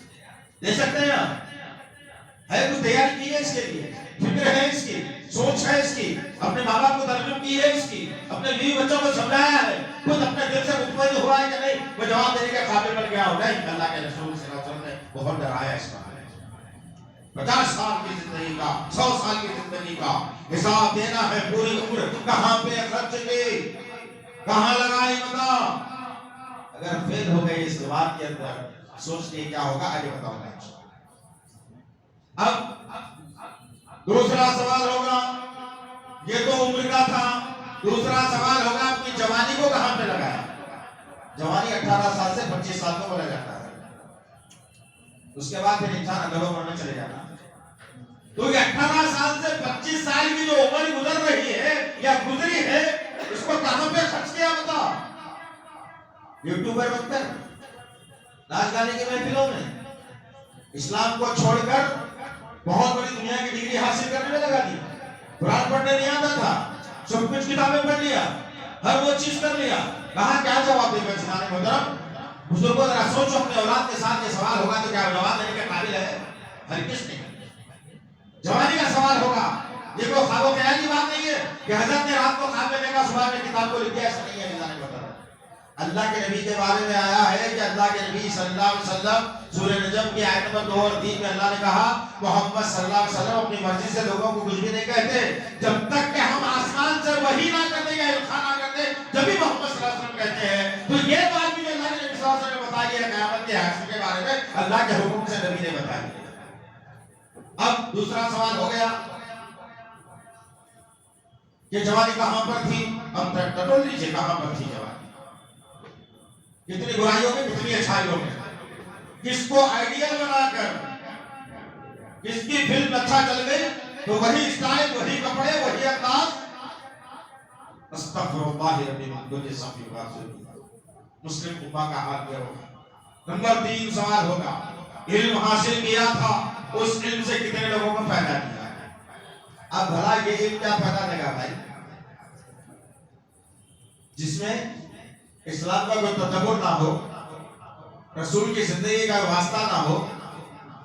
دے سکتے ہیں ہے کوئی تیاری کی ہے اس کے لیے, فکر ہے اس کی, سوچ ہے اس کی, اپنے ماں باپ کو ترغیب کی ہے اس کی, اپنے بیوی بچوں کو سمجھایا ہے, خود اپنے دل سے مطمئن ہوا ہے کہ نہیں وہ جواب دینے کے قابل بن گیا ہو. نہیں, اللہ کے رسول صلی اللہ علیہ وسلم نے بہت ڈرایا اس بارے میں. 50 سال کی زندگی کا, 100 سال کی زندگی کا حساب دینا ہے. پوری عمر کہاں پہ خرچ کی, کہاں لگائی, بتا. اگر فیل ہو گئی اس بات کے اندر, سوچ لیے کیا ہوگا, آگے بتاؤں گا. اب دوسرا سوال ہوگا, یہ تو عمر کا تھا, دوسرا سوال ہوگا اپنی جوانی کو کہاں پہ لگایا. جوانی 18 سال سے 25 سال کو بولا جاتا ہے. اس کے بعد پھر انسان اندر عمر میں چلے جاتا ہے. تو یہ 18 سال سے 25 سال کی جو عمر گزر رہی ہے یا گزری ہے, اس کو کہاں پہ خرچ کیا, بتا. یوٹیوبر بن کر, ناچ گانے کی محفلوں میں, اسلام کو چھوڑ کر بہت بڑی دنیا کی ڈگری حاصل کرنے میں لگا دی. قرآن پڑھنے نہیں آتا تھا, سب کچھ کتابیں پڑھ لیا, ہر وہ چیز کر لیا. کہاں کیا جواب دے گا جناب محترم؟ بزرگوں ذرا سوچو, اپنے اولاد کے ساتھ یہ سوال ہوگا تو کیا جواب دینے کے قابل ہے؟ ہرگز نہیں. جوانی کا سوال ہوگا, یہ کوئی خواب و خیال کی بات نہیں ہے کہ حضرت نے رات کو خواب میں دیکھا, صبح میں کتاب کو لکھ دیا, ایسا نہیں ہے. جناب محترم, اللہ کے نبی کے بارے میں آیا ہے کہ اللہ کے نبی صلی اللہ علیہ وسلم سورہ نجم کی آیت نمبر 2 اور 3 میں اللہ نے کہا محمد صلی اللہ علیہ وسلم اپنی مرضی سے لوگوں کو کچھ بھی نہیں کہتے جب تک کہ ہم آسمان سے وحی نہ کر دیں یا القا نہ کر دیں, جبھی محمد صلی اللہ علیہ وسلم کہتے ہیں. تو یہ بات بھی اللہ کے نبی صلی اللہ علیہ وسلم نے بتائی ہے قیامت کے حادثے کے بارے میں, اللہ کے حکم سے نبی نے بتائی. اب دوسرا سوال ہو گیا کہ جوانی کہاں پر تھی. اب ٹٹول لیجیے, کہاں پر تھی جوانی, کتنی برائیوں میں, کتنی اچھائیوں میں, کس کو آئیڈیل بنا کر کس کی فلم اچھا چل گئی تو وہی اسٹائل, وہی کپڑے, وہی انداز. استغفر اللہ ربی من کل ذنب واتوب الیہ. مسلم امہ کا حال یہ ہوگا. نمبر 3 سوال ہوگا علم حاصل کیا تھا، اس علم سے کتنے لوگوں کو فائدہ کیا ہے؟ اب بھلا یہ علم کیا فائدہ دے گا بھائی؟ جس میں اسلام کا کوئی تدبر نہ ہو، رسول کی زندگی کا واسطہ نہ ہو،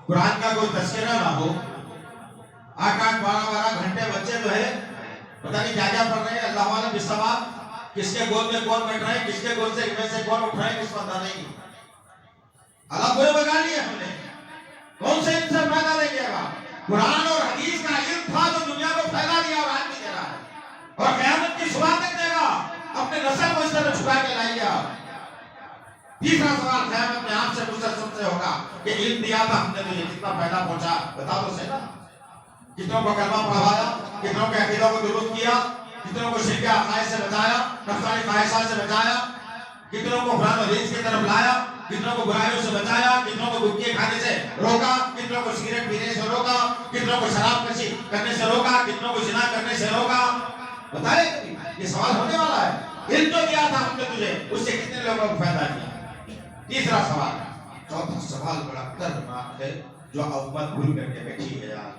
قرآن کا کوئی تذکرہ نہ ہو، 8-8 12 گھنٹے بچے جو ہے پتہ نہیں کیا کیا پڑھ رہے ہیں، اللہ عالم بالثواب، کس کے گود میں کون بیٹھ رہے ہیں، کس کے گود سے کون اٹھ رہے ہیں، کس پتہ نہیں۔ اللہ کوئی بگا لیا ہم نے، کون سے علم سے فائدہ دے گا؟ قرآن اور حدیث کا علم تھا جو دنیا کو پھیلا دیا اور آج بھی دے رہا ہے، اور قیامت کی صبح تک دے گا۔ اپنے نسل کو اس طرح چھپا کے لائیے آپ۔ تیسرا سوال قیامت میں آپ سے مجھ سے سب سے ہوگا کہ علم دیا تھا ہم نے تجھے، کتنا فائدہ پہنچا بتا دو صحیح نا؟ کتنوں کو کلمہ پڑھوایا، کتنوں کے عقیدوں کو درست کیا، کتنوں کو شرک عقائد سے بچایا، نفسانی خواہشات سے بچایا، کتنوں کو قرآن و حدیث کی طرف لایا، کتنوں کو برائیوں سے بچایا، کتنوں کو گٹکے کھانے سے روکا، کتنوں کو سگریٹ پینے سے روکا، کتنوں کو شراب کشی کرنے سے روکا، کتنوں کو زنا کرنے سے روکا؟ بتائے کبھی؟ یہ سوال ہونے والا ہے۔ علم جو دیا تھا ہم نے تجھے، اس سے کتنے لوگوں کو فائدہ کیا؟ تیسرا سوال۔ چوتھا سوال بڑا خطرناک ہے جو امت بھول کر کے بیٹھی ہے یار۔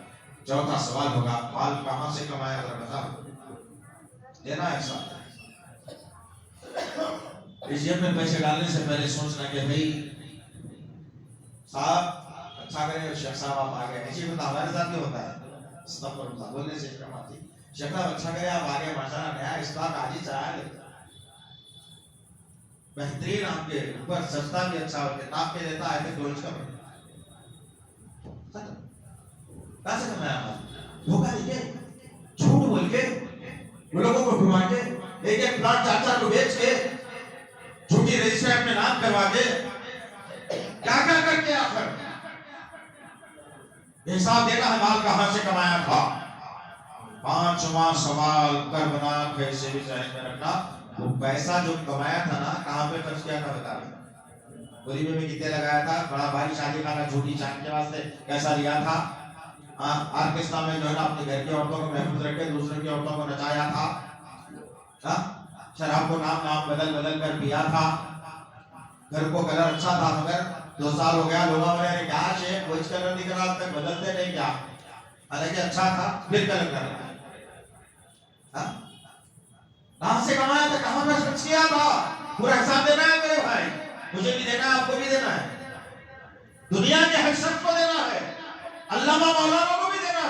چوتھا سوال ہوگا مال کہاں سے کمایا، ذرا بتا دینا ایسا۔ اس جیب میں پیسے ڈالنے سے پہلے سوچنا کہ بھائی صاحب اچھا کرے، شیخ صاحب آپ آ گئے، ایسی بتا ہمارے ساتھ بھی ہوتا ہے، استغفر اللہ بولنے سے شرم آتی، شیخ صاحب اچھا کرے آپ آگے، ماشاءاللہ نیا اسٹاک آج ہی چاہا لے، بہترین آپ کے اوپر سجدہ بھی اچھا ہو، کتاب کے دیتا ہے تو دولچ کا بڑھتا کہاں سے کمایا آپ؟ دھوکہ دے کے، جھوٹ بول کے، لوگوں کو ڈھما کے، ایک ایک پلاٹ 4 کو بیچ کے، جھوٹی رجسٹر اپنے نام کروا کے، کیا کیا کر کے آخر حساب دینا ہے مال کہاں سے کمایا تھا۔ پانچواں سوال کربنا کیسے بھی ذہن میں رکھنا، وہ پیسہ جو کمایا تھا نا کہاں پہ خرچ کیا تھا بتا رہے، غریبی میں کتنے لگایا تھا، بڑا بھائی شادی خانہ جھوٹی چاند کے واسطے کیسا لیا تھا، آرکسٹرا میں جو ہے نا اپنے گھر کی عورتوں کو محفوظ رکھ کے دوسرے کی عورتوں کو نچایا تھا، شراب کو نام بدل کر پیا تھا، گھر کو کلر اچھا تھا مگر 2 سال ہو گیا لوگوں نے کیا شیخ کوئی کلر دکھ رہا تک بدلتے نہیں کیا، حالانکہ اچھا تھا پھر کلر کر رہا ہے۔ کہاں سے کمایا تھا، کہاں پر خرچ کیا تھا، پورا حساب دینا ہے میرے بھائی، مجھے بھی دینا ہے، آپ کو بھی دینا ہے، دنیا کے ہر شخص کو دینا ہے، علامہ مولانا کو بھی دینا ہے،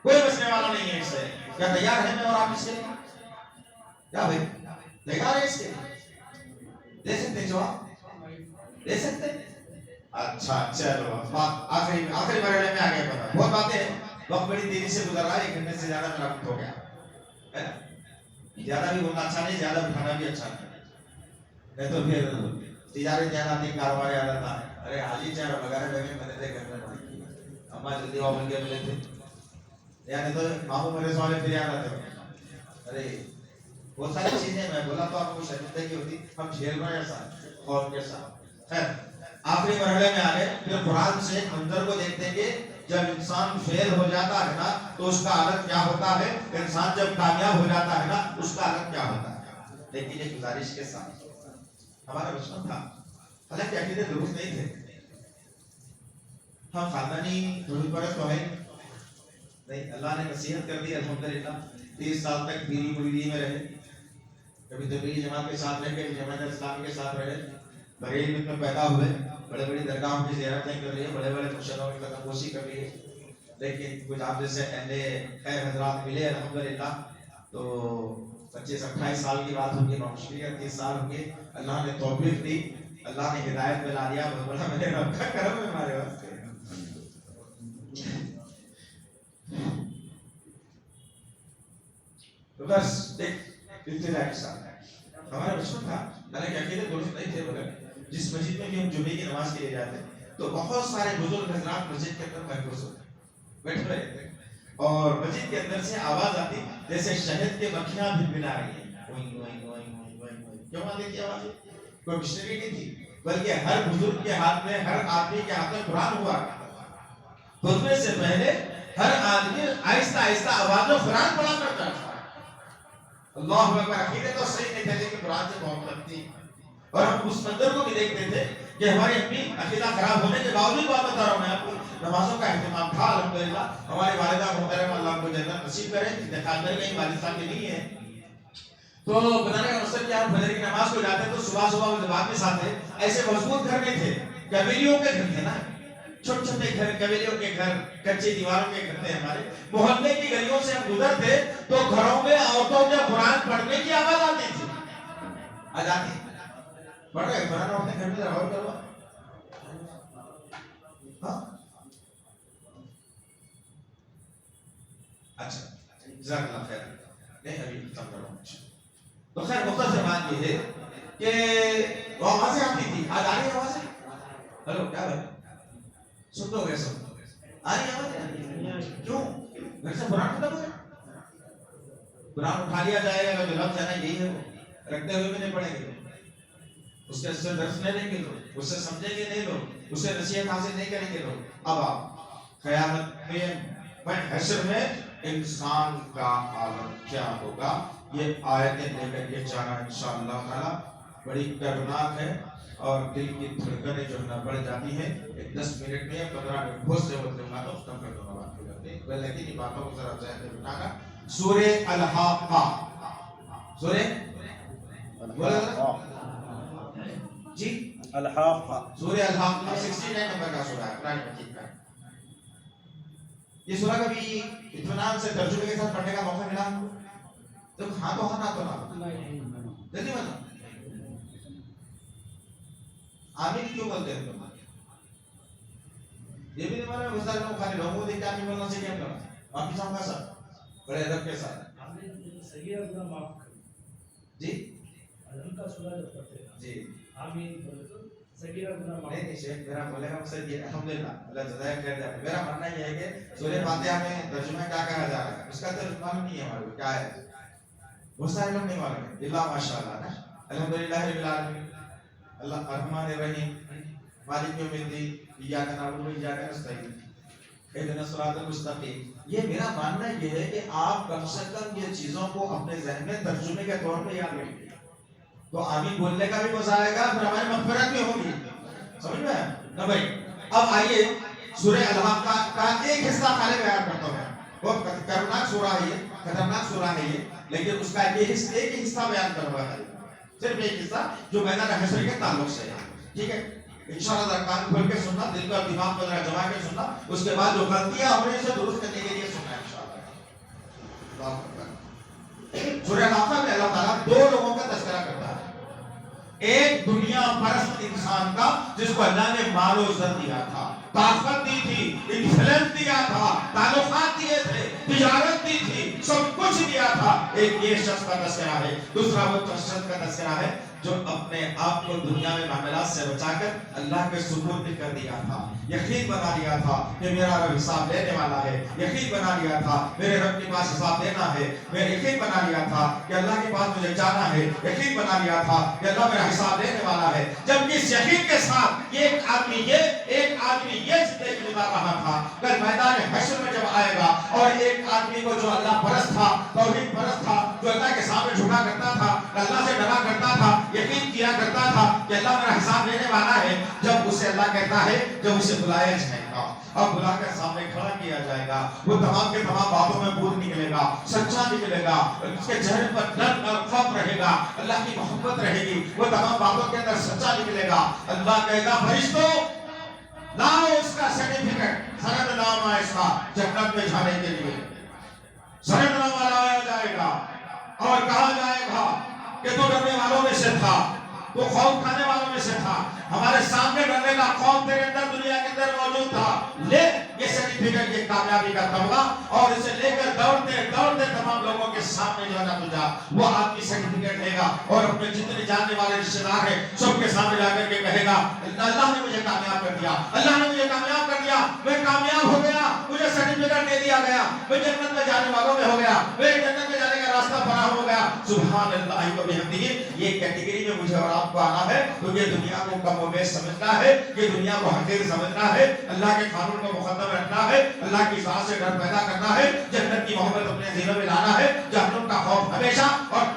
کوئی بچنے والا نہیں ہے اس سے۔ کیا تیار ہے میں اور آپ اس کے لیے؟ کیا بھائی تیار ہے اس کے لیے؟ دے سکتے جواب دے سکتے؟ اچھا چلو بات آخری مرحلے میں آگے بڑھا، بہت باتیں ہیں، وقت بڑی تیزی سے گزر رہا ہے، 1 گھنٹے سے زیادہ میرا وقت ہو گیا ہے نا، زیادہ بھی ہونا اچھا نہیں، زیادہ بٹھانا بھی اچھا نہیں تو پھر تجارت زیادہ نہیں، کاروبار زیادہ تھا، ارے حاجی چار وغیرہ لگے بنے تھے گھر میں، اما جلدی وہ بن کے ملے تھے، یعنی تو ماموں میرے سوالے پھر یاد آتے ہیں، ارے بہت ساری چیزیں میں بولا تو آپ کو شرمندگی ہوتی، ہم جھیل رہے ہیں ساتھ قوم کے ساتھ۔ خیر آخری مرحلے میں آگے پھر قرآن سے منظر کو دیکھتے ہیں کہ جب انسان فیل ہو جاتا ہے نا تو اس کا حالت کیا ہوتا ہے، انسان جب کامیاب ہو جاتا ہے نا اس کا حالت کیا ہوتا ہے۔ لیکن ایک گزارش کے ساتھ، ہمارا بچپن تھا، حالانکہ عقیدے درست نہیں تھے، ہم خاندانی تھوڑی پرست تو ہے نہیں، اللہ نے نصیحت کر دی الحمدللہ، 30 سال تک پیری مریدی میں رہے، کبھی تبلیغی جماعت کے ساتھ رہے، کبھی جماعت اسلامی کے ساتھ رہے، بڑے علم میں پیدا ہوئے، بڑے بڑی درگاہوں کی زیارتیں کر رہی ہے، بڑے بڑے مرشدوں کی قدم بوسی کر رہی ہے، لیکن کچھ آپ جیسے اہل خیر حضرات ملے الحمدللہ، تو 25-28 سال کی بات ہوگی، نوشری کا 30 سال ہوگی، اللہ نے توفیق دی، اللہ نے ہدایت میں لا دیا، بہت بڑا میرے رب کا کرم ہے ہمارے واسطے۔ تو بس ایک ابتدائی کے ساتھ ہمارا بچپن تھا، حالانکہ عقیدے درست نہیں تھے، مگر جس مسجد میں بھی ہم جمعے کی نماز کے لیے جاتے تو بہت سارے بزرگ حضرات مسجد کے اندر محفوظ ہوتے بیٹھ رہے تھے، اور مسجد کے اندر سے آواز آتی جیسے شہد کے مکھیاں بھنبھنا رہی ہیں، کیوں آتی تھی آواز؟ کوئی مشنری نہیں تھی، بلکہ ہر بزرگ کے ہاتھ میں، ہر آدمی کے ہاتھ میں قرآن ہوا کرتا تھا، خطبے سے پہلے ہر آدمی آہستہ آہستہ آواز میں قرآن پڑھا کرتا تھا۔ اللہ اکبر، عقیدے تو صحیح نہیں تھے لیکن قرآن سے محبت تھی، اور ہم اس منظر کو بھی دیکھتے تھے کہ ہماری اپنی عقیدہ خراب ہونے کے باوجود بات بتا رہا ہوں میں آپ کو، نمازوں کا اہتمام تھا الحمدللہ. ہماری والدہ محترمہ اللہ ان کو جنت نصیب کرے، انتقال کر گئی، والد صاحب کے نہیں ہے. تو بتانے کا مقصد کیا، ہم فجر کی نماز کو جاتے تو صبح صبح وہ جماعت کے ساتھ تھے. ایسے مضبوط گھر نہیں تھے، قبیلیوں کے گھر تھے نا، چھوٹے چھوٹے گھر، قبیلیوں کے گھر، کچی دیواروں کے گھر تھے ہمارے. محلے کی گلیوں سے ہم گزرتے تو گھروں میں عورتوں کے قرآن پڑھنے کی آواز آتی تھی. آج آتی پڑھ رہے قرآن اپنے گھر میں رہو کرو. اچھا جزاک اللہ خیر. نہیں ابھی ختم کرو. تو خیر مختصر بات یہ ہے کہ وہ آوازیں آتی تھی. آج آ رہی آوازیں؟ ہلو کیا بھائی سن تو گئے سب آ رہی آوازیں؟ کیوں؟ گھر سے قرآن ختم ہو گیا؟ قرآن اٹھا لیا جائے گا جو لفظ ہے نا یہی ہے، وہ رکھتے ہوئے بھی نہیں پڑھیں گے، اس کے سے درس نہیں لیں گے لوگ، اس سے سمجھیں گے نہیں لوگ، اس سے نصیحت حاصل نہیں کریں گے لوگ. اب آپ قیامت میں حشر میں انسان کا عالم کیا ہوگا، یہ آیتیں لے کر کے جانا انشاءاللہ تعالی. بڑی دردناک ہے اور دل کی دھڑکنیں جو ہے بڑھ جاتی ہیں. ایک 10 منٹ میں 15 منٹ بہت سے ہوتے ہیں تو ختم کر دوں گا بات کرتے ہیں. لیکن یہ باتوں کو ذرا ذہن میں بٹھانا. سورہ الحاقہ، سورہ جی الحاقہ، سورہ الحاقہ 69 نمبر کا سورہ ہے قرآن مجید کا. یہ سورہ کبھی اطمینان سے ترجمے کے ساتھ پڑھنے کا موقع ملا تو ہاں تو ہاں نہ تو نہ جلدی بتا. آمین کیوں بولتے ہیں تم؟ یہ بھی نہیں مانا بہت سارے لوگ خالی لوگوں کو دیکھ کے آمین بولنا سیکھیں گے. باقی سب کا ساتھ بڑے ادب کے ساتھ آمین صحیح ہے اپنا معاف کر جی ان کا سورہ جب پڑھتے ہیں جی آمین بولے تو صحیح ہے اپنا معاف. نہیں شیخ میرا بولے گا مقصد یہ الحمدللہ اللہ جزائے خیر دے. میرا ماننا یہ ہے کہ سورہ فاتحہ میں ترجمہ کیا کہا جا رہا ہے اس کا ترجمہ معلوم نہیں ہے ہمارے کو کیا ہے. بہت سارے لوگ نہیں معلوم ہے. اللہ ماشاءاللہ نا الحمدللہ رب العالمین اللہ الرحمن الرحیم مالک یوم الدین ایاک نعبد و ایاک نستعین اہدنا الصراط المستقیم. یہ میرا ماننا یہ ہے کہ آپ کم سے کم یہ چیزوں کو اپنے ذہن میں ترجمے کے طور پہ یاد رکھیں تو آمین بولنے کا بھی مزہ آئے گا، پھر ہماری مغفرت بھی ہوگی. سمجھ میں نہ بھائی. اب آئیے سورہ الحاقہ کا ایک حصہ خالی بیان کرتا ہوں. بہت خطرناک سورہ ہے یہ، خطرناک سورہ ہے یہ، لیکن اس کا ایک حصہ بیان کروں گا، صرف ایک حصہ جو میدان حشر کے تعلق سے ہے. ٹھیک ہے انشاءاللہ ذرا کان کھول کے سننا، دل کا دماغ کو ذرا جما کے سننا، اس کے بعد جو غلطیاں ہو رہی ہیں اسے درست کرنے کے لیے سننا انشاءاللہ. سورہ الحاقہ میں اللہ تعالیٰ دو لوگوں کا تذکرہ کرتا ہے. ایک دنیا پرست انسان کا جس کو اللہ نے مال و عزت دیا تھا، طاقت دی تھی، انفلوئنس دیا تھا، تعلقات دیے تھے، تجارت دی تھی، سب کچھ دیا تھا. ایک یہ شخص کا تذکرہ ہے. دوسرا وہ شخص کا تذکرہ ہے جو اپنے آپ کو دنیا میں معاملات سے بچا کر اللہ کے سپرد کر دیا تھا. یقین بنا لیا تھا کہ میرا رب حساب لینے والا ہے. یقین بنا لیا تھا میرے رب کے پاس حساب دینا ہے. میں یقین بنا لیا تھا کہ اللہ کے پاس مجھے جانا ہے. یقین بنا لیا تھا کہ اللہ میرا حساب لینے والا ہے. جب اس یقین کے ساتھ ایک آدمی یہ زندگی گزار رہا تھا، کل میدان حشر میں جب آئے گا اور ایک آدمی کو جو اللہ پرست تھا، توحید پرست تھا، جو اللہ کے سامنے جھکا کرتا تھا، اللہ سے ڈرا کرتا تھا، یقین کیا کرتا تھا کہ اللہ میرا حساب لینے والا ہے، جب اسے اللہ کہتا ہے جب اسے بلایا جائے گا اور بلا کر سامنے کھڑا کیا جائے گا، وہ تمام کے تمام باتوں میں بھوت نکلے گا، سچا نکلے گا، اس کے چہرے پر ڈر اور خوف رہے گا، اللہ کی محبت رہے گی، وہ تمام باتوں کے اندر سچا نکلے گا. اللہ کہے گا فرشتوں لاؤ اس کا سرٹیفکیٹ، سند نامہ اس کا جنت میں جانے کے لیے. سند نامہ لایا جائے گا اور کہا جائے گا کہ تو ڈرنے والوں میں سے تھا، تو خوف کھانے والوں میں سے تھا، ہمارے سامنے ڈرنے کا خوف تیرے اندر دنیا کے اندر موجود تھا، لے یہ سرٹیفکیٹ، یہ کامیابی کا تمغہ، اور اسے لے کر دوڑتے دوڑتے تمام لوگوں کے سامنے جانا تجھا. وہ آدمی سرٹیفکیٹ لے گا اور اپنے جتنے جاننے والے رشتے دار ہیں سب کے سامنے جا کر کے کہے گا اللہ نے مجھے کامیاب کر دیا، اللہ نے مجھے کامیاب کر دیا، میں کامیاب ہو گیا، مجھے سرٹیفکیٹ دے دیا گیا، میں جنت میں جانے والوں میں ہو گیا، میں جنت میں جانے کا راستہ فراہم ہو گیا. سبحان اللہ و بحمدہ. یہ کیٹیگری میں مجھے اور آپ کو آنا ہے تو یہ دنیا کو کم و بیش سمجھنا ہے، یہ دنیا کو حقیر سمجھنا ہے، اللہ کے قانون کو مقدم رکھنا ہے، اللہ کی ذات سے ڈر پیدا کرنا ہے، جنت کی محبت اپنے ذہنوں میں لانا ہے، جہنم کا خوف ہمیشہ اور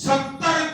70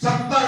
70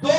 2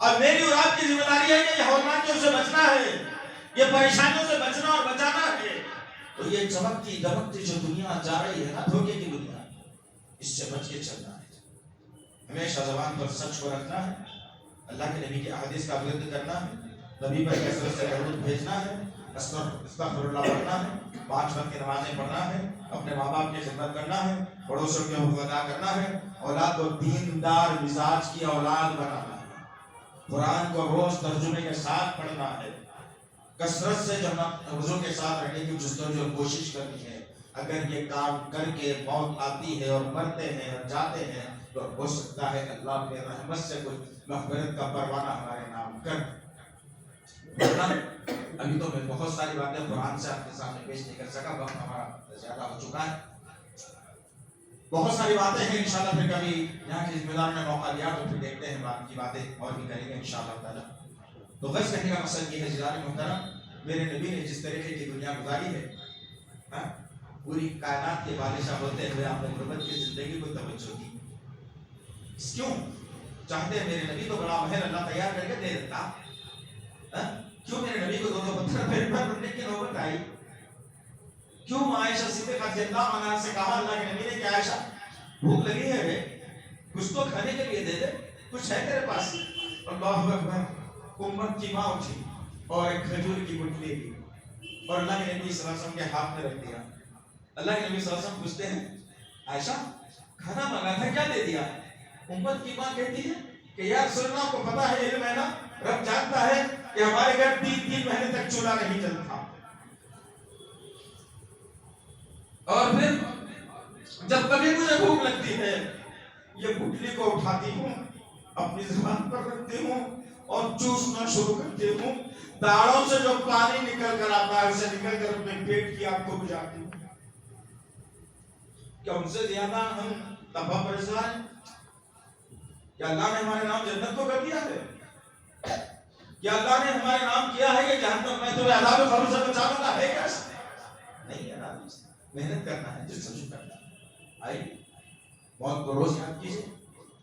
اور میری اور آپ کی ذمہ داری ہے کہ یہ ہولناکیوں سے بچنا ہے، یہ پریشانیوں سے بچنا اور بچانا ہے۔ تو یہ چمکتی دمکتی جو دنیا جا رہی ہے نا، دھوکے کی دنیا، اس سے بچ کے چلنا ہے۔ ہمیشہ زبان پر سچ کو رکھنا ہے، اللہ کے نبی کی احادیث کا ورد کرنا ہے، نبی پر کثرت سے درود بھیجنا ہے، استغفر اللہ پڑھنا ہے، 5 وقت کی نمازیں پڑھنا ہے، اپنے ماں باپ کی خدمت کرنا ہے، پڑوسیوں کے حقوق ادا کرنا ہے، اولاد کو دیندار مزاج کی اولاد بنانا ہے، قرآن کو روز ترجمے کے ساتھ پڑھنا ہے، کثرت سے وضو کے ساتھ رہنے کی جستجو اور کوشش کرنی ہے۔ اگر یہ کام کر کے موت آتی ہے اور مرتے ہیں اور جاتے ہیں تو ہو سکتا ہے اللہ کے رحمت سے کوئی مغفرت کا پروانہ ہمارے نام کر۔ ابھی تو میں بہت ساری باتیں قرآن سے آپ کے سامنے پیش نہیں کر سکا، وقت ہمارا زیادہ ہو چکا ہے۔ بہت ساری باتیں ہیں، انشاءاللہ پھر کبھی یہاں کے ذمہ دار نے موقع دیا تو پھر دیکھتے ہیں، باقی باتیں اور بھی کریں گے انشاءاللہ تعالیٰ۔ تو غرض کہنے کا مقصد یہ ہے جناب محترم، میرے نبی نے جس طریقے کی دنیا گزاری ہے، پوری کائنات کے بادشاہ ہوتے ہوئے آپ نے غربت کی زندگی کو توجہ دی۔ کیوں؟ چاہتے میرے نبی تو بڑا محل اللہ تیار کر کے دے دیتا، کیوں میرے نبی کو 2 پتھر میرے پر رکھنے کی نوبت آئی؟ کیوں عائشہ صدیقہ رضی اللہ عنہا سے کہا اللہ کے نبی نے کہ عائشہ بھوک لگی ہے، کچھ تو کھانے کے لیے دے دے، کچھ ہے تیرے پاس؟ اللہ اکبر، امت کی ماں اٹھی اور ایک کھجور کی گٹلی لی اور اللہ کے نبی صلی اللہ علیہ وسلم کے ہاتھ میں رکھ دیا۔ اللہ کے نبی صلی اللہ علیہ وسلم پوچھتے ہیں عائشہ کھانا منگا تھا کیا دے دیا؟ امت کی ماں کہتی ہے کہ یا رسول اللہ کو پتا ہے، علم ہے نا، رب جانتا ہے کہ ہمارے گھر 3 مہینے تک چولہا نہیں چلتا، اور پھر جب کبھی مجھے بھوک لگتی ہے یہ گٹلی کو اٹھاتی ہوں، اپنی زبان پر رکھتی ہوں اور چوسنا شروع کرتی ہوں، داڑھوں سے جو پانی نکل کر آتا ہے اسے نکل کر اپنے پیٹ کی آگ کو بجھاتی ہوں۔ کیا ان سے زیادہ ہم تباہ پریشان ہیں؟ کیا اللہ نے ہمارے نام جنت کو کر دیا ہے؟ کیا اللہ نے ہمارے نام کیا ہے کہ جہنم میں تمہیں عذاب قبر سے بچانے کا ہے؟ کیسے نہیں ہے؟ محنت کرنا ہے، جستجو کرنا ہے۔ آئیے موت کو روز یاد کیجیے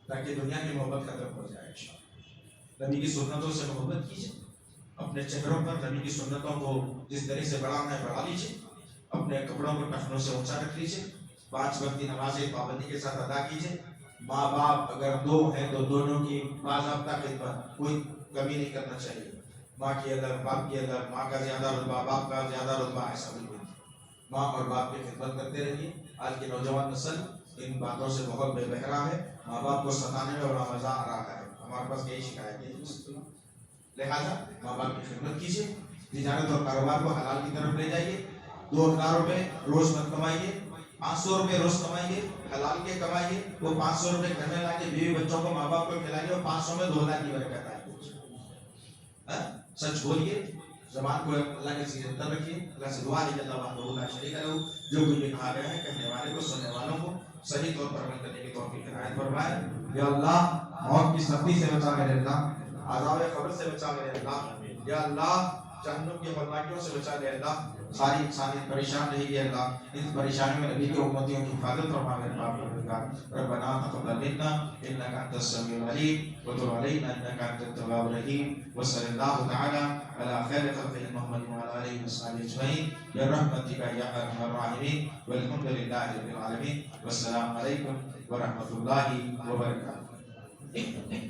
تاکہ دنیا کی محبت ختم ہو جائے انشاءاللہ۔ نبی کی سنتوں سے محبت کیجیے، اپنے چہروں پر نبی کی سنتوں کو جس طرح سے بڑھانا ہے بڑھا لیجیے، اپنے کپڑوں کو کفنوں سے اونچا رکھ لیجیے، 5 وقت کی نمازیں پابندی کے ساتھ ادا کیجیے، ماں باپ اگر 2 ہیں تو دونوں کی باضابطہ خدمت، کوئی کمی نہیں کرنا چاہیے، ماں کی اگر باپ کی اگر، ماں کا زیادہ رتبہ باپ کا زیادہ رتبہ، ایسا بھی نہیں، ماں اور باپ کی خدمت کرتے رہیے۔ آج کی نوجوان نسل ان باتوں سے بہت بے بہرا ہے، ماں باپ کو ستانے میں بڑا مزہ آ رہا ہے، ہمارے پاس یہی شکایت ہے، لہٰذا ماں باپ کی خدمت کیجیے، تجارت اور کاروبار کو حلال کی طرف لے جائیے، 2000 روپے روز مت کمائیے، 500 روپے روز کمائیے، حلال کے کمائیے، وہ 500 روپے گھر میں لا کے بیوی بچوں کو ماں باپ کو کھلائیے اور 500 میں 2 لاکھ کی برکت آئے۔ سچ بولیے، زبان کو اللہ کے سینے پر رکھیے، اللہ سے دعا ہے کہ اللہ وحدہ لا شریک لہ، جو کچھ بھی کہا گیا ہے کہنے والے کو سننے والوں کو صحیح طور پر عمل کرنے کی توفیق عنایت فرمائے۔ یا اللہ موت کی سختی سے بچا میرے اللہ، عذاب قبر سے بچا میرے اللہ، یا اللہ جہنم کی ہولناکیوں سے بچا لے اللہ، ساری انسانیت پریشان رہی ہے اللہ، ان پریشانیوں میں نبی کے امتیوں کی حفاظت فرما میرے باپ پروردگار۔ ربنا تقبل منا انك انت السميع العليم وتب علينا انك انت التواب الرحيم، وصلى الله تعالى على خير خلقه محمد وعلى اله وصحبه اجمعين برحمتك يا ارحم الراحمين، والحمد لله رب العالمين، والسلام عليكم ورحمة الله وبركاته۔